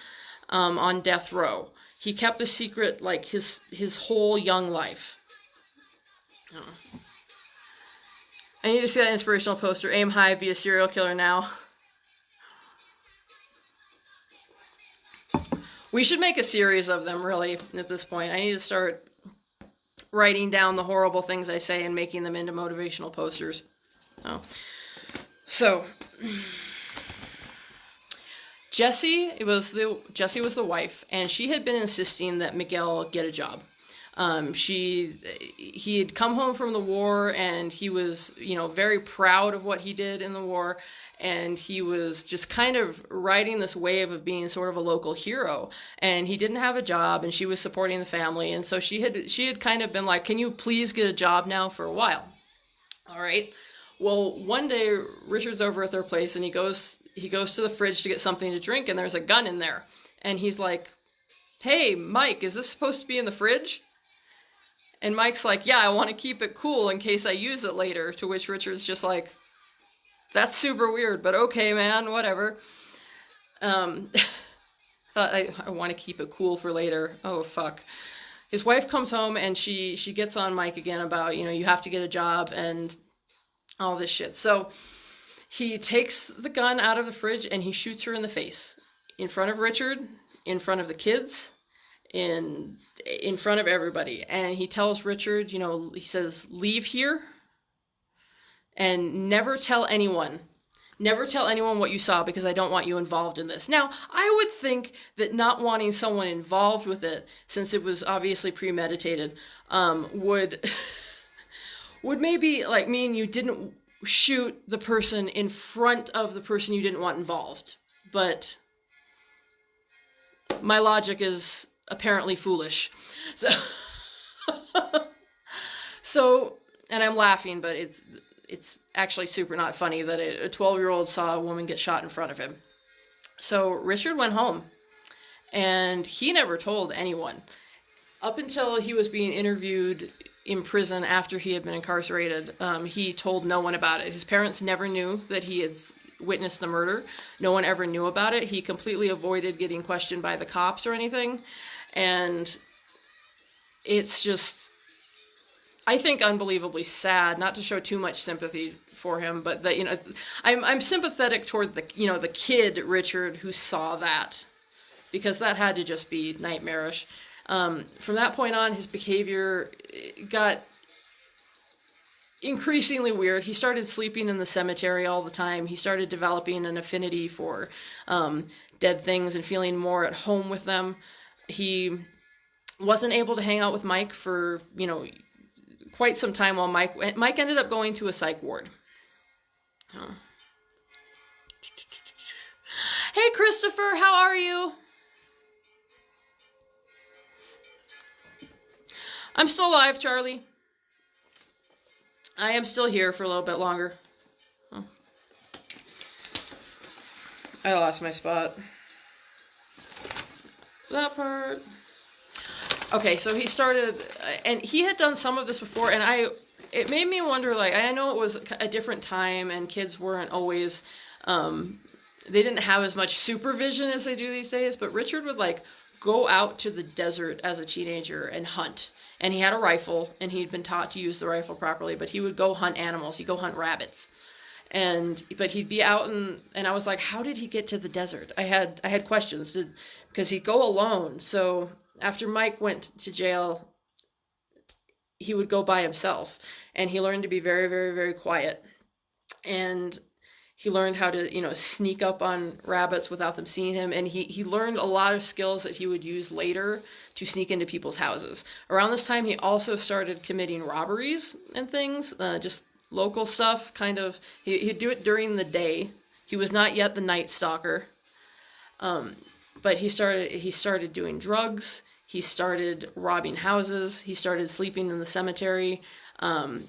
on death row. He kept a secret like his whole young life. Oh. I need to see that inspirational poster. Aim high, be a serial killer now. We should make a series of them, really, at this point. I need to start writing down the horrible things I say and making them into motivational posters. Oh. So... Jessie was the wife, and she had been insisting that Miguel get a job. He had come home from the war, and he was, very proud of what he did in the war, and he was just kind of riding this wave of being sort of a local hero. And he didn't have a job, and she was supporting the family, and so she had kind of been like, "Can you please get a job now for a while?" All right. Well, one day Richard's over at their place, and he goes to the fridge to get something to drink, and there's a gun in there. And he's like, "Hey, Mike, is this supposed to be in the fridge?" And Mike's like, yeah, I want to keep it cool in case I use it later. To which Richard's just like, that's super weird, but okay, man, whatever. I want to keep it cool for later. Oh, fuck. His wife comes home and she gets on Mike again about, you have to get a job and all this shit. So he takes the gun out of the fridge and he shoots her in the face. In front of Richard, in front of the kids, in front of everybody. And he tells Richard, he says, leave here and never tell anyone what you saw because I don't want you involved in this. Now, I would think that not wanting someone involved with it, since it was obviously premeditated, would maybe like mean you didn't shoot the person in front of the person you didn't want involved. But my logic is apparently foolish. So, and I'm laughing, but it's actually super not funny that a 12-year-old saw a woman get shot in front of him. So Richard went home, and he never told anyone. Up until he was being interviewed in prison after he had been incarcerated, he told no one about it. His parents never knew that he had witnessed the murder. No one ever knew about it. He completely avoided getting questioned by the cops or anything. And it's just, I think, unbelievably sad, not to show too much sympathy for him, but that, I'm sympathetic toward the kid Richard who saw that, because that had to just be nightmarish. From that point on, his behavior got increasingly weird. He started sleeping in the cemetery all the time. He started developing an affinity for dead things and feeling more at home with them. He wasn't able to hang out with Mike for, quite some time while Mike ended up going to a psych ward. Oh. Hey, Christopher, how are you? I'm still alive, Charlie. I am still here for a little bit longer. Oh. I lost my spot. That part. Okay, so he started, and he had done some of this before, and it made me wonder, I know it was a different time, and kids weren't always, they didn't have as much supervision as they do these days, but Richard would, go out to the desert as a teenager and hunt. And he had a rifle, and he'd been taught to use the rifle properly, but he would go hunt animals. He'd go hunt rabbits. But he'd be out, and I was like, how did he get to the desert? I had questions, because he'd go alone. So after Mike went to jail, he would go by himself, and he learned to be very, very, very quiet. And he learned how to, sneak up on rabbits without them seeing him. And he learned a lot of skills that he would use later to sneak into people's houses. Around this time, he also started committing robberies and things, just local stuff, kind of. He'd do it during the day. He was not yet the Night Stalker. But he started doing drugs. He started robbing houses. He started sleeping in the cemetery.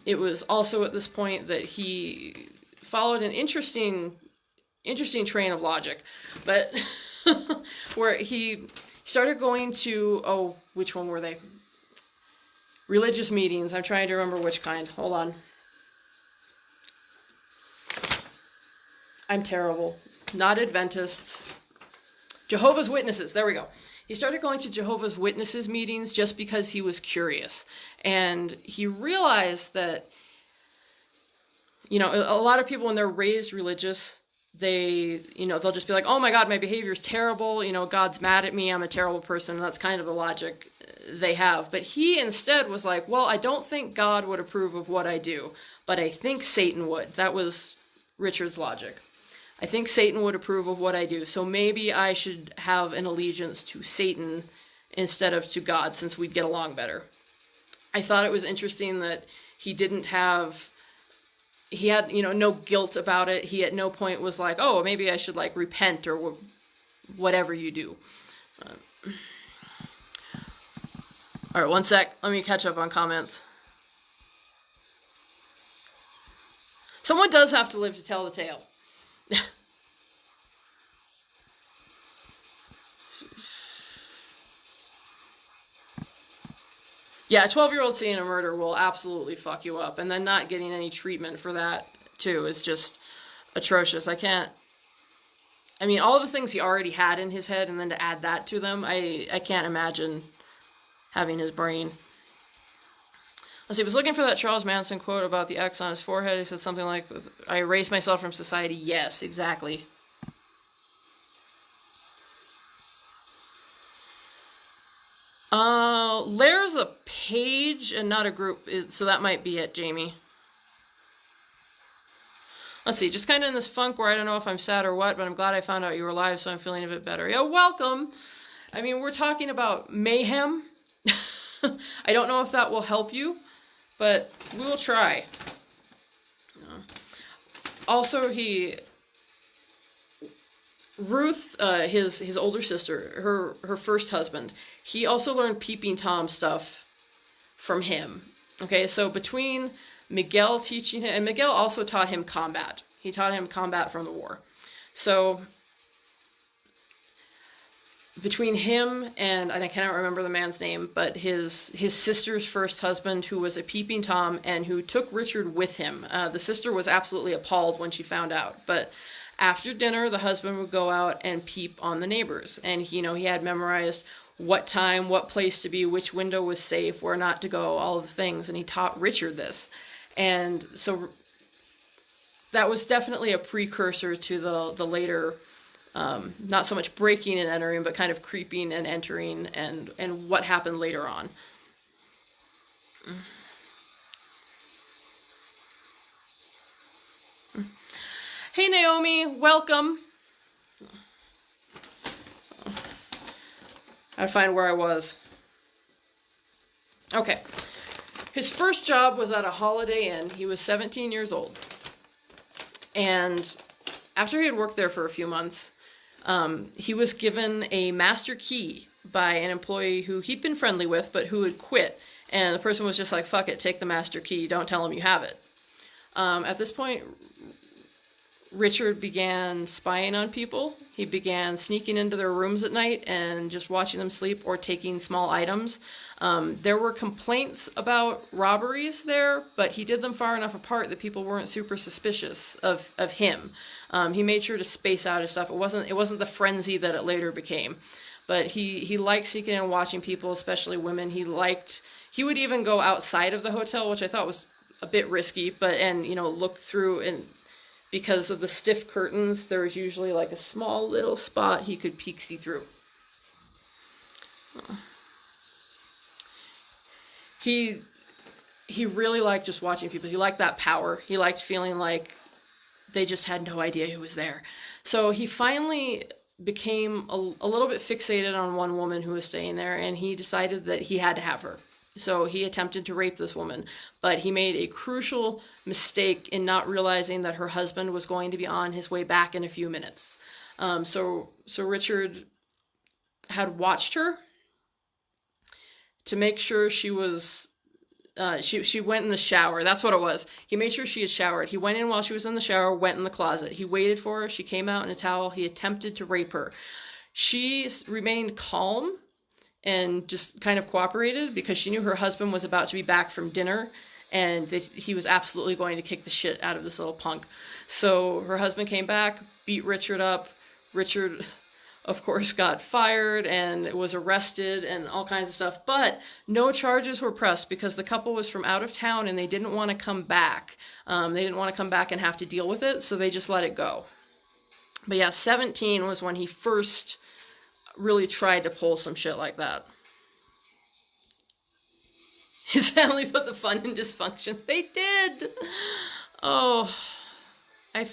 It was also at this point that he followed an interesting train of logic, but where he started going to, which one were they? Religious meetings. I'm trying to remember which kind. Hold on. I'm terrible. Not Adventists. Jehovah's Witnesses. There we go. He started going to Jehovah's Witnesses meetings just because he was curious. And he realized that, a lot of people, when they're raised religious, they'll just be like, oh my God, my behavior is terrible. God's mad at me. I'm a terrible person. And that's kind of the logic they have. But he instead was like, well, I don't think God would approve of what I do, but I think Satan would. That was Richard's logic. I think Satan would approve of what I do. So maybe I should have an allegiance to Satan instead of to God, since we'd get along better. I thought it was interesting that he had, no guilt about it. He at no point was like, oh, maybe I should repent or whatever you do. All right, one sec. Let me catch up on comments. Someone does have to live to tell the tale. Yeah, a 12-year-old seeing a murder will absolutely fuck you up. And then not getting any treatment for that, too, is just atrocious. I mean, all the things he already had in his head, and then to add that to them, I can't imagine having his brain. Let's see, I was looking for that Charles Manson quote about the X on his forehead. He said something like, I erased myself from society. Yes, exactly. Lair's a page and not a group, so that might be it, Jamie. Let's see, just kind of in this funk where I don't know if I'm sad or what, but I'm glad I found out you were alive, so I'm feeling a bit better. Yeah, welcome. I mean, we're talking about mayhem. I don't know if that will help you, but we will try. Also, Ruth, his older sister, her first husband, he also learned Peeping Tom stuff from him. Okay, so between Miguel teaching him, and Miguel also taught him combat. He taught him combat from the war. So between him and I cannot remember the man's name, but his sister's first husband, who was a Peeping Tom and who took Richard with him. The sister was absolutely appalled when she found out, but after dinner, the husband would go out and peep on the neighbors, and he had memorized what time, what place to be, which window was safe, where not to go, all of the things, and he taught Richard this. And so that was definitely a precursor to the later, not so much breaking and entering, but kind of creeping and entering, and what happened later on. Hey Naomi, welcome. I'd find where I was. Okay. His first job was at a Holiday Inn. He was 17 years old. And after he had worked there for a few months, he was given a master key by an employee who he'd been friendly with, but who had quit. And the person was just like, fuck it, take the master key. Don't tell him you have it. At this point, Richard began spying on people. He began sneaking into their rooms at night and just watching them sleep or taking small items. There were complaints about robberies there, but he did them far enough apart that people weren't super suspicious of him. He made sure to space out his stuff. It wasn't the frenzy that it later became. But he liked sneaking in and watching people, especially women. He would even go outside of the hotel, which I thought was a bit risky, and look through, and because of the stiff curtains, there was usually like a small little spot he could see through. He really liked just watching people. He liked that power. He liked feeling like they just had no idea who was there. So he finally became a little bit fixated on one woman who was staying there, and he decided that he had to have her. So he attempted to rape this woman, but he made a crucial mistake in not realizing that her husband was going to be on his way back in a few minutes. So Richard had watched her to make sure she was, she went in the shower. That's what it was. He made sure she had showered. He went in while she was in the shower, went in the closet. He waited for her. She came out in a towel. He attempted to rape her. She remained calm and just kind of cooperated because she knew her husband was about to be back from dinner and that he was absolutely going to kick the shit out of this little punk. So her husband came back, beat Richard up. Richard, of course, got fired and was arrested and all kinds of stuff, but no charges were pressed because the couple was from out of town and they didn't want to come back. They didn't want to come back and have to deal with it, so they just let it go. But yeah, 17 was when he first really tried to pull some shit like that. His family put the fun in dysfunction. They did. Oh, I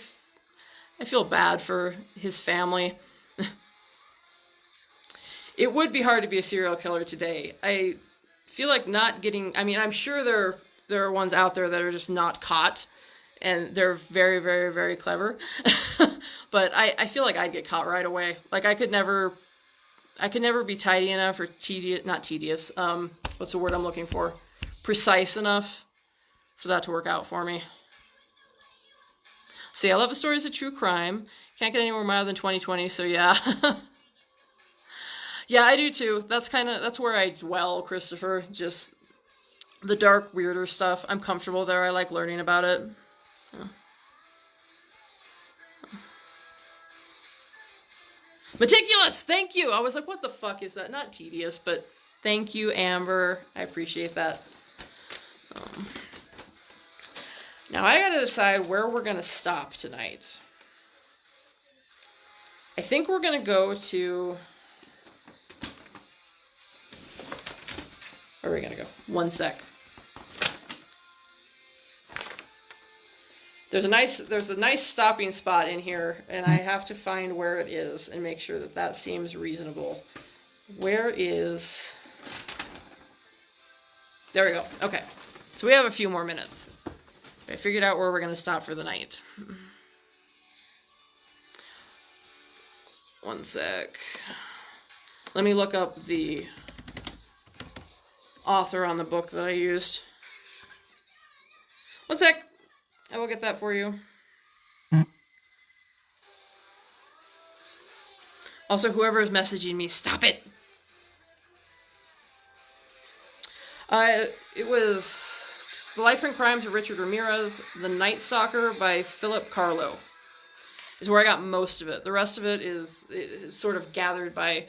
feel bad for his family. It would be hard to be a serial killer today. I feel like not getting, I'm sure there are ones out there that are just not caught, and they're very, very, very clever. But I feel like I'd get caught right away. Like I could never be tidy enough or not tedious. What's the word I'm looking for? Precise enough for that to work out for me. See, I love the stories of true crime. Can't get anywhere milder than 2020, so yeah. Yeah, I do too. That's where I dwell, Christopher. Just The dark, weirder stuff, I'm comfortable there. I like learning about it. Meticulous! Thank you! I was like, what the fuck is that? Not tedious, but thank you, Amber. I appreciate that. Now I gotta decide where we're gonna stop tonight. I think we're gonna go to... Where are we gonna go? One sec. There's a nice stopping spot in here, and I have to find where it is and make sure that that seems reasonable. Where is... There we go. Okay. So we have a few more minutes. I figured out where we're going to stop for the night. One sec. Let me look up the author on the book that I used. One sec. I will get that for you. Also, whoever is messaging me, stop it! It was The Life and Crimes of Richard Ramirez, The Night Stalker by Philip Carlo. Is where I got most of it. The rest of it is sort of gathered by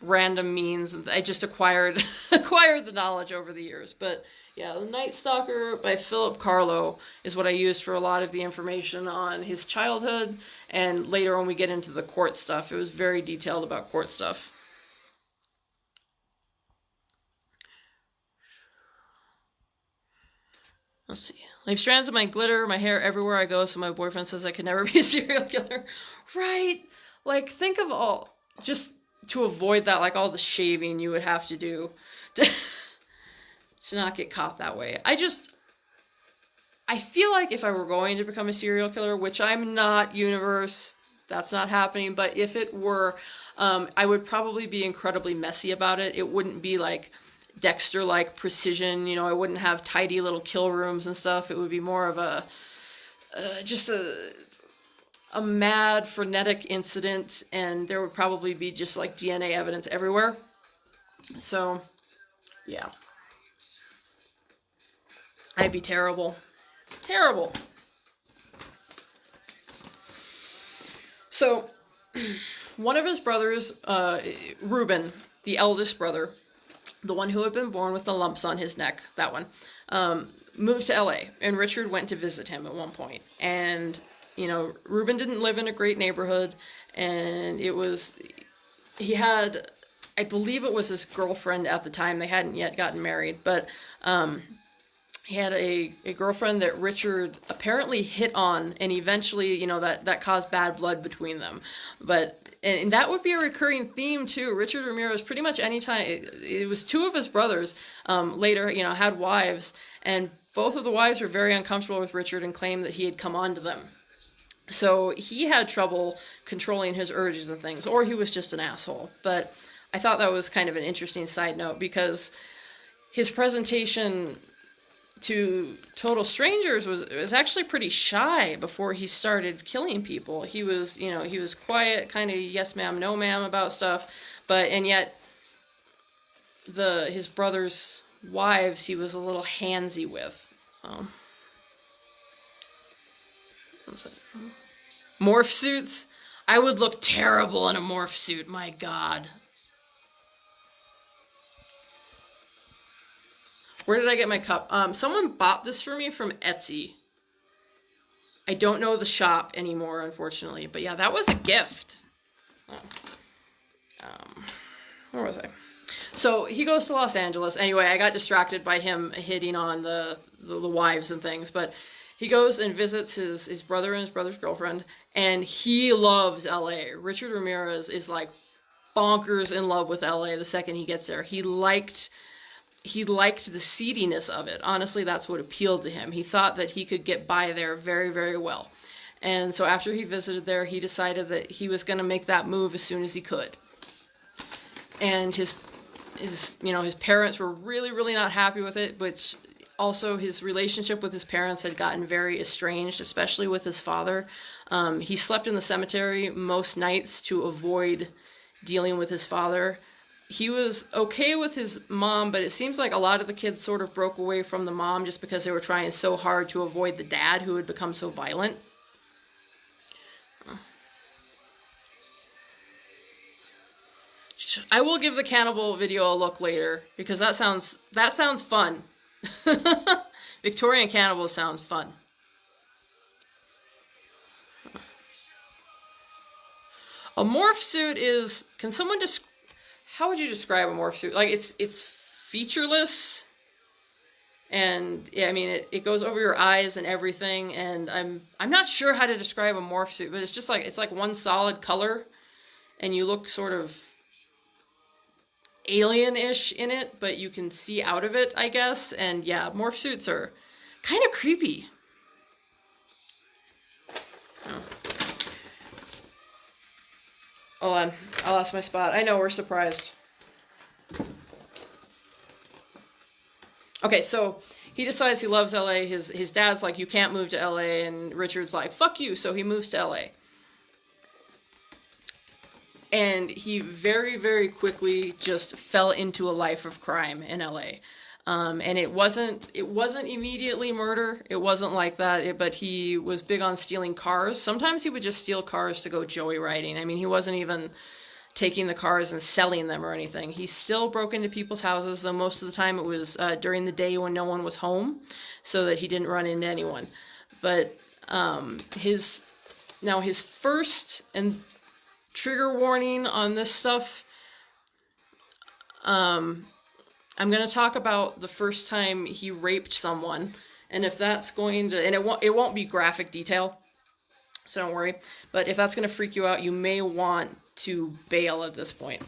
random means. I just acquired the knowledge over the years. But yeah, The Night Stalker by Philip Carlo is what I used for a lot of the information on his childhood, and later when we get into the court stuff, it was very detailed about court stuff. Let's see. Leave strands of my glitter, my hair everywhere I go, so my boyfriend says I could never be a serial killer. Right? Like, think of all, just to avoid that, like all the shaving you would have to do to not get caught that way. I feel like if I were going to become a serial killer, which I'm not, universe, that's not happening, but if it were, I would probably be incredibly messy about it. It wouldn't be like Dexter-like precision, you know, I wouldn't have tidy little kill rooms and stuff. It would be more of a, just a mad, frenetic incident, and there would probably be just like DNA evidence everywhere. So, yeah. I'd be terrible. Terrible. So, one of his brothers, Reuben, the eldest brother, the one who had been born with the lumps on his neck, that one, moved to LA, and Richard went to visit him at one point. And, you know, Reuben didn't live in a great neighborhood, and he had, I believe it was his girlfriend at the time, they hadn't yet gotten married, but he had a girlfriend that Richard apparently hit on, and eventually, you know, that caused bad blood between them. And that would be a recurring theme too. Richard Ramirez, pretty much anytime, it was two of his brothers later, you know, had wives, and both of the wives were very uncomfortable with Richard and claimed that he had come on to them. So he had trouble controlling his urges and things, or he was just an asshole. But I thought that was kind of an interesting side note, because his presentation to total strangers was actually pretty shy before he started killing people. He was, you know, he was quiet, kind of yes ma'am, no ma'am about stuff, and yet his brother's wives he was a little handsy with. So. Morph suits? I would look terrible in a morph suit, my God. Where did I get my cup? Someone bought this for me from Etsy. I don't know the shop anymore, unfortunately. But yeah, that was a gift. Where was I? So he goes to Los Angeles. Anyway, I got distracted by him hitting on the wives and things. But he goes and visits his brother and his brother's girlfriend. And he loves LA. Richard Ramirez is like bonkers in love with LA the second he gets there. He liked the seediness of it. Honestly, that's what appealed to him. He thought that he could get by there very, very well. And so after he visited there, he decided that he was going to make that move as soon as he could. And his parents were really, really not happy with it, which also his relationship with his parents had gotten very estranged, especially with his father. He slept in the cemetery most nights to avoid dealing with his father. he was okay with his mom, but it seems like a lot of the kids sort of broke away from the mom just because they were trying so hard to avoid the dad who had become so violent. I will give the cannibal video a look later because that sounds fun. Victorian cannibal sounds fun. A morph suit is, can someone just, how would you describe a morph suit? Like it's featureless, and yeah, I mean it goes over your eyes and everything, and I'm not sure how to describe a morph suit, but it's just like, it's like one solid color, and you look sort of alien-ish in it, but you can see out of it, I guess. And yeah, morph suits are kind of creepy. Oh. Hold on, I lost my spot. I know, we're surprised. Okay, so he decides he loves LA. His dad's like, you can't move to LA, and Richard's like, fuck you, so he moves to LA. And he very, very quickly just fell into a life of crime in LA. And it wasn't immediately murder. It wasn't like that. But he was big on stealing cars. Sometimes he would just steal cars to go joyriding. I mean, he wasn't even taking the cars and selling them or anything. He still broke into people's houses, though most of the time it was during the day when no one was home, so that he didn't run into anyone. But his first, and trigger warning on this stuff, I'm going to talk about the first time he raped someone, and if that's going to, and it won't be graphic detail, so don't worry, but if that's going to freak you out, you may want to bail at this point.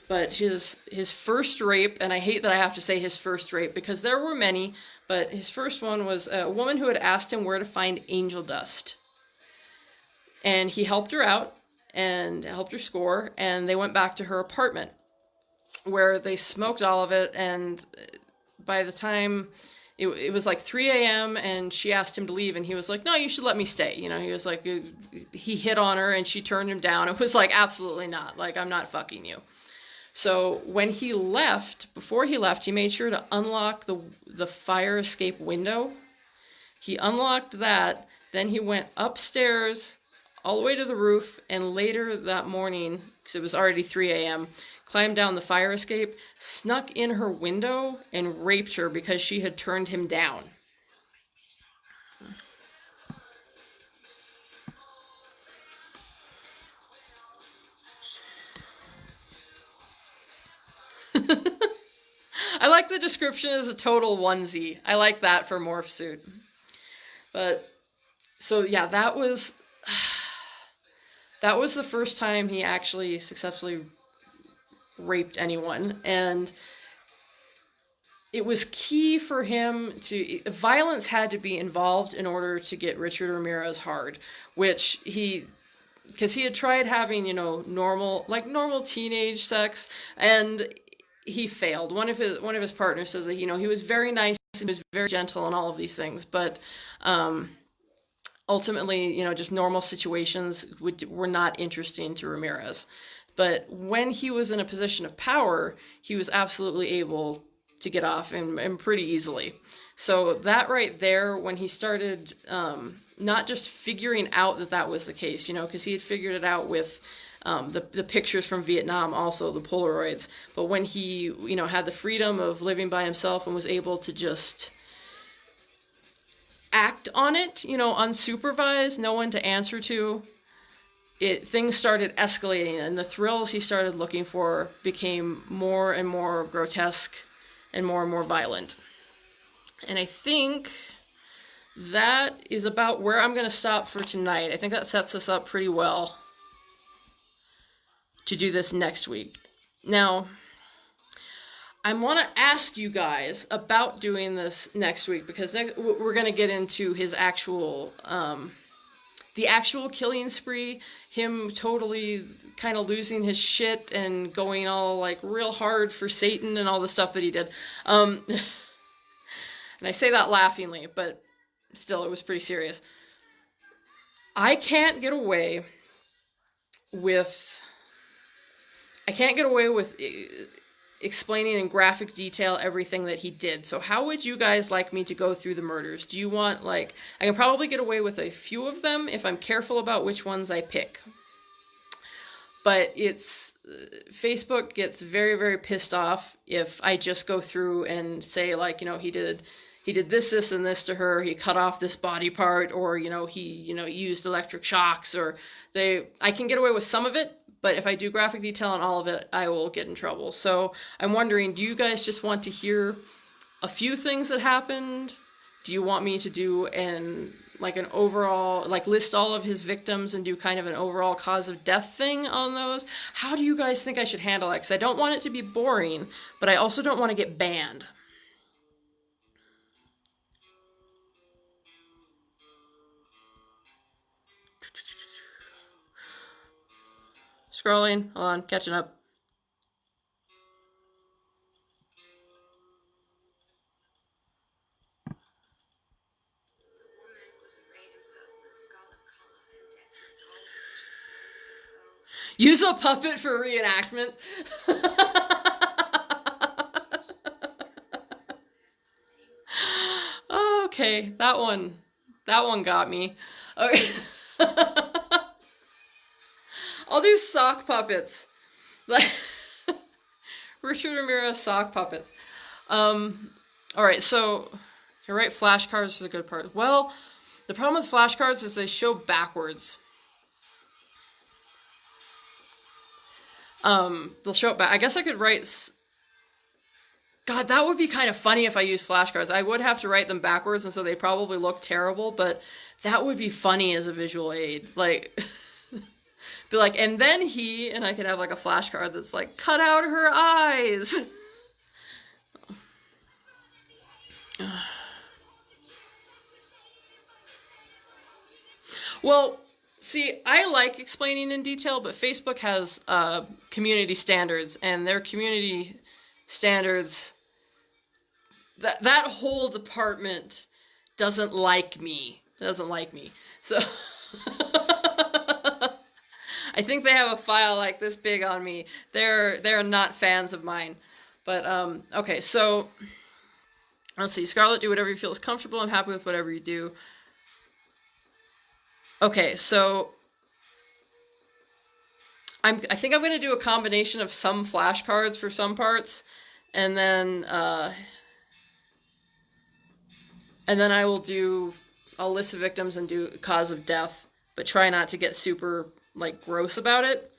But his first rape, and I hate that I have to say his first rape because there were many, but his first one was a woman who had asked him where to find angel dust. And he helped her out and helped her score, and they went back to her apartment where they smoked all of it, and by the time it was like 3 a.m. and she asked him to leave, and he was like, no, you should let me stay. You know, he was like, he hit on her and she turned him down. It was like, absolutely not. Like, I'm not fucking you. So when he left, before he left, he made sure to unlock the fire escape window. He unlocked that, then he went upstairs all the way to the roof, and later that morning, because it was already 3 a.m., climbed down the fire escape, snuck in her window, and raped her because she had turned him down. I like the description as a total onesie. I like that for morph suit. But, so yeah, that was the first time he actually successfully raped anyone, and it was key for him to, violence had to be involved in order to get Richard Ramirez hard, which because he had tried having, normal teenage sex, and he failed. One of his partners says that, he was very nice, he was very gentle and all of these things, but ultimately, just normal situations were not interesting to Ramirez. But when he was in a position of power, he was absolutely able to get off and pretty easily. So that right there, when he started not just figuring out that was the case, because he had figured it out with the pictures from Vietnam, also the Polaroids. But when he, had the freedom of living by himself and was able to just act on it, unsupervised, no one to answer to, things started escalating, and the thrills he started looking for became more and more grotesque and more violent. And I think that is about where I'm going to stop for tonight. I think that sets us up pretty well to do this next week. Now, I want to ask you guys about doing this next week, because we're going to get into his actual, the actual killing spree, him totally kind of losing his shit and going all like real hard for Satan and all the stuff that he did. And I say that laughingly, but still, it was pretty serious. I can't get away with I can't get away with explaining in graphic detail everything that he did. So how would you guys like me to go through the murders? Do you want, like, I can probably get away with a few of them if I'm careful about which ones I pick. But it's, Facebook gets very, very pissed off if I just go through and say, like, you know, he did this, and this to her, he cut off this body part, or, you know, he, you know, used electric shocks, or I can get away with some of it, but if I do graphic detail on all of it, I will get in trouble. So I'm wondering, do you guys just want to hear a few things that happened? Do you want me to do an overall, like, list all of his victims and do kind of an overall cause of death thing on those? How do you guys think I should handle that? Because I don't want it to be boring, but I also don't want to get banned. Scrolling, hold on, catching up. Use a puppet for reenactment. Okay, that one got me. Okay. I'll do sock puppets. Like Richard Ramirez sock puppets. Alright, so you're right, flashcards is a good part. Well, the problem with flashcards is they show backwards. They'll show it back. I guess I could write... God, that would be kind of funny if I used flashcards. I would have to write them backwards, and so they probably look terrible, but that would be funny as a visual aid. Like, be like, and then he, and I could have like a flashcard that's like, cut out her eyes. Well, see, I like explaining in detail, but Facebook has community standards, and their community standards, that whole department doesn't like me. So I think they have a file like this big on me. They're not fans of mine. But okay, so let's see. Scarlett, do whatever you feel is comfortable. I'm happy with whatever you do. Okay, so I think I'm going to do a combination of some flashcards for some parts, and then I will do, I'll list the victims and do cause of death, but try not to get super like gross about it.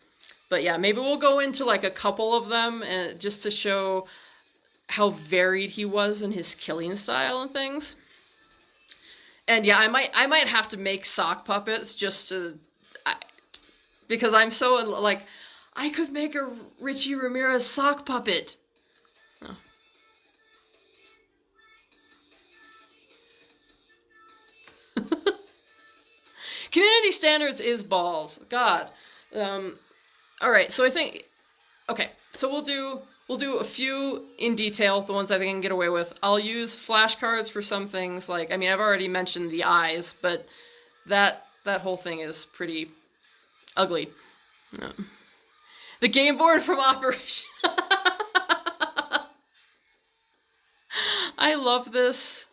But yeah, maybe we'll go into like a couple of them, and just to show how varied he was in his killing style and things. And yeah, I might have to make sock puppets just to, because I'm so like, I could make a Richie Ramirez sock puppet. Oh. Community standards is balls. God. All right, so I think, okay, so we'll do a few in detail, the ones I think I can get away with. I'll use flashcards for some things, like, I mean, I've already mentioned the eyes, but that whole thing is pretty ugly. The game board from Operation. I love this.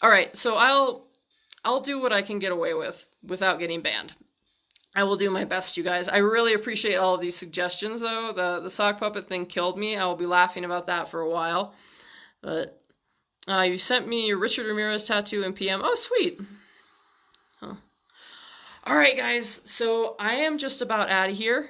All right, so I'll do what I can get away with without getting banned. I will do my best, you guys. I really appreciate all of these suggestions, though. The sock puppet thing killed me. I will be laughing about that for a while. But you sent me your Richard Ramirez tattoo in PM. Oh, sweet. Huh. All right, guys. So I am just about out of here.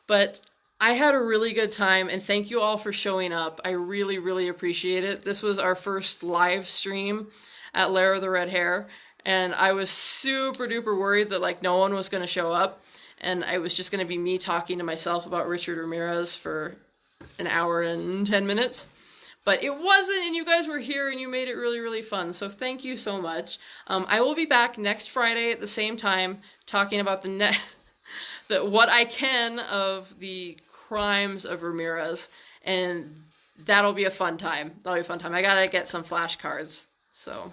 But I had a really good time, and thank you all for showing up. I really, really appreciate it. This was our first live stream at Lair of the Red Hair. And I was super duper worried that like no one was going to show up, and it was just going to be me talking to myself about Richard Ramirez for an hour and 10 minutes. But it wasn't, and you guys were here, and you made it really, really fun. So thank you so much. I will be back next Friday at the same time talking about what I can of the crimes of Ramirez, and that'll be a fun time. I gotta get some flashcards. So.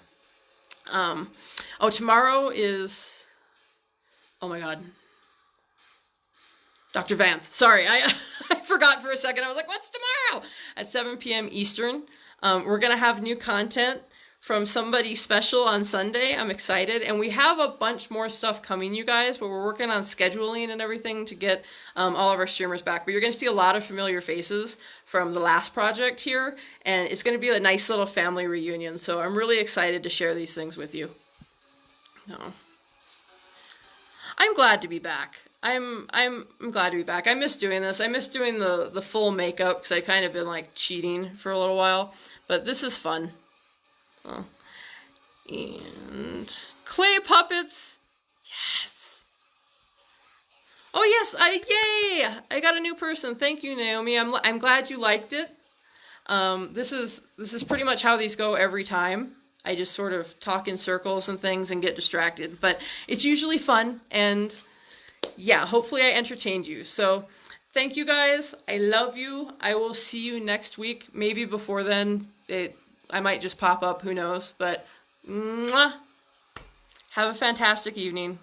Oh, tomorrow is, oh my God. Dr. Vanth. Sorry, I forgot for a second. I was like, what's tomorrow? At 7 p.m. Eastern. We're going to have new content from somebody special on Sunday. I'm excited. And we have a bunch more stuff coming, you guys, but we're working on scheduling and everything to get all of our streamers back. But you're going to see a lot of familiar faces from the last project here. And it's going to be a nice little family reunion. So I'm really excited to share these things with you. No. I'm glad to be back. I'm glad to be back. I miss doing this. I miss doing the full makeup because I kind of been like cheating for a little while. But this is fun. Oh. And clay puppets. Yes. Oh yes, yay! I got a new person. Thank you, Naomi. I'm glad you liked it. This is pretty much how these go every time. I just sort of talk in circles and things and get distracted, but it's usually fun, and yeah, hopefully I entertained you. So thank you guys. I love you. I will see you next week. Maybe before then, I might just pop up, who knows, but mwah. Have a fantastic evening.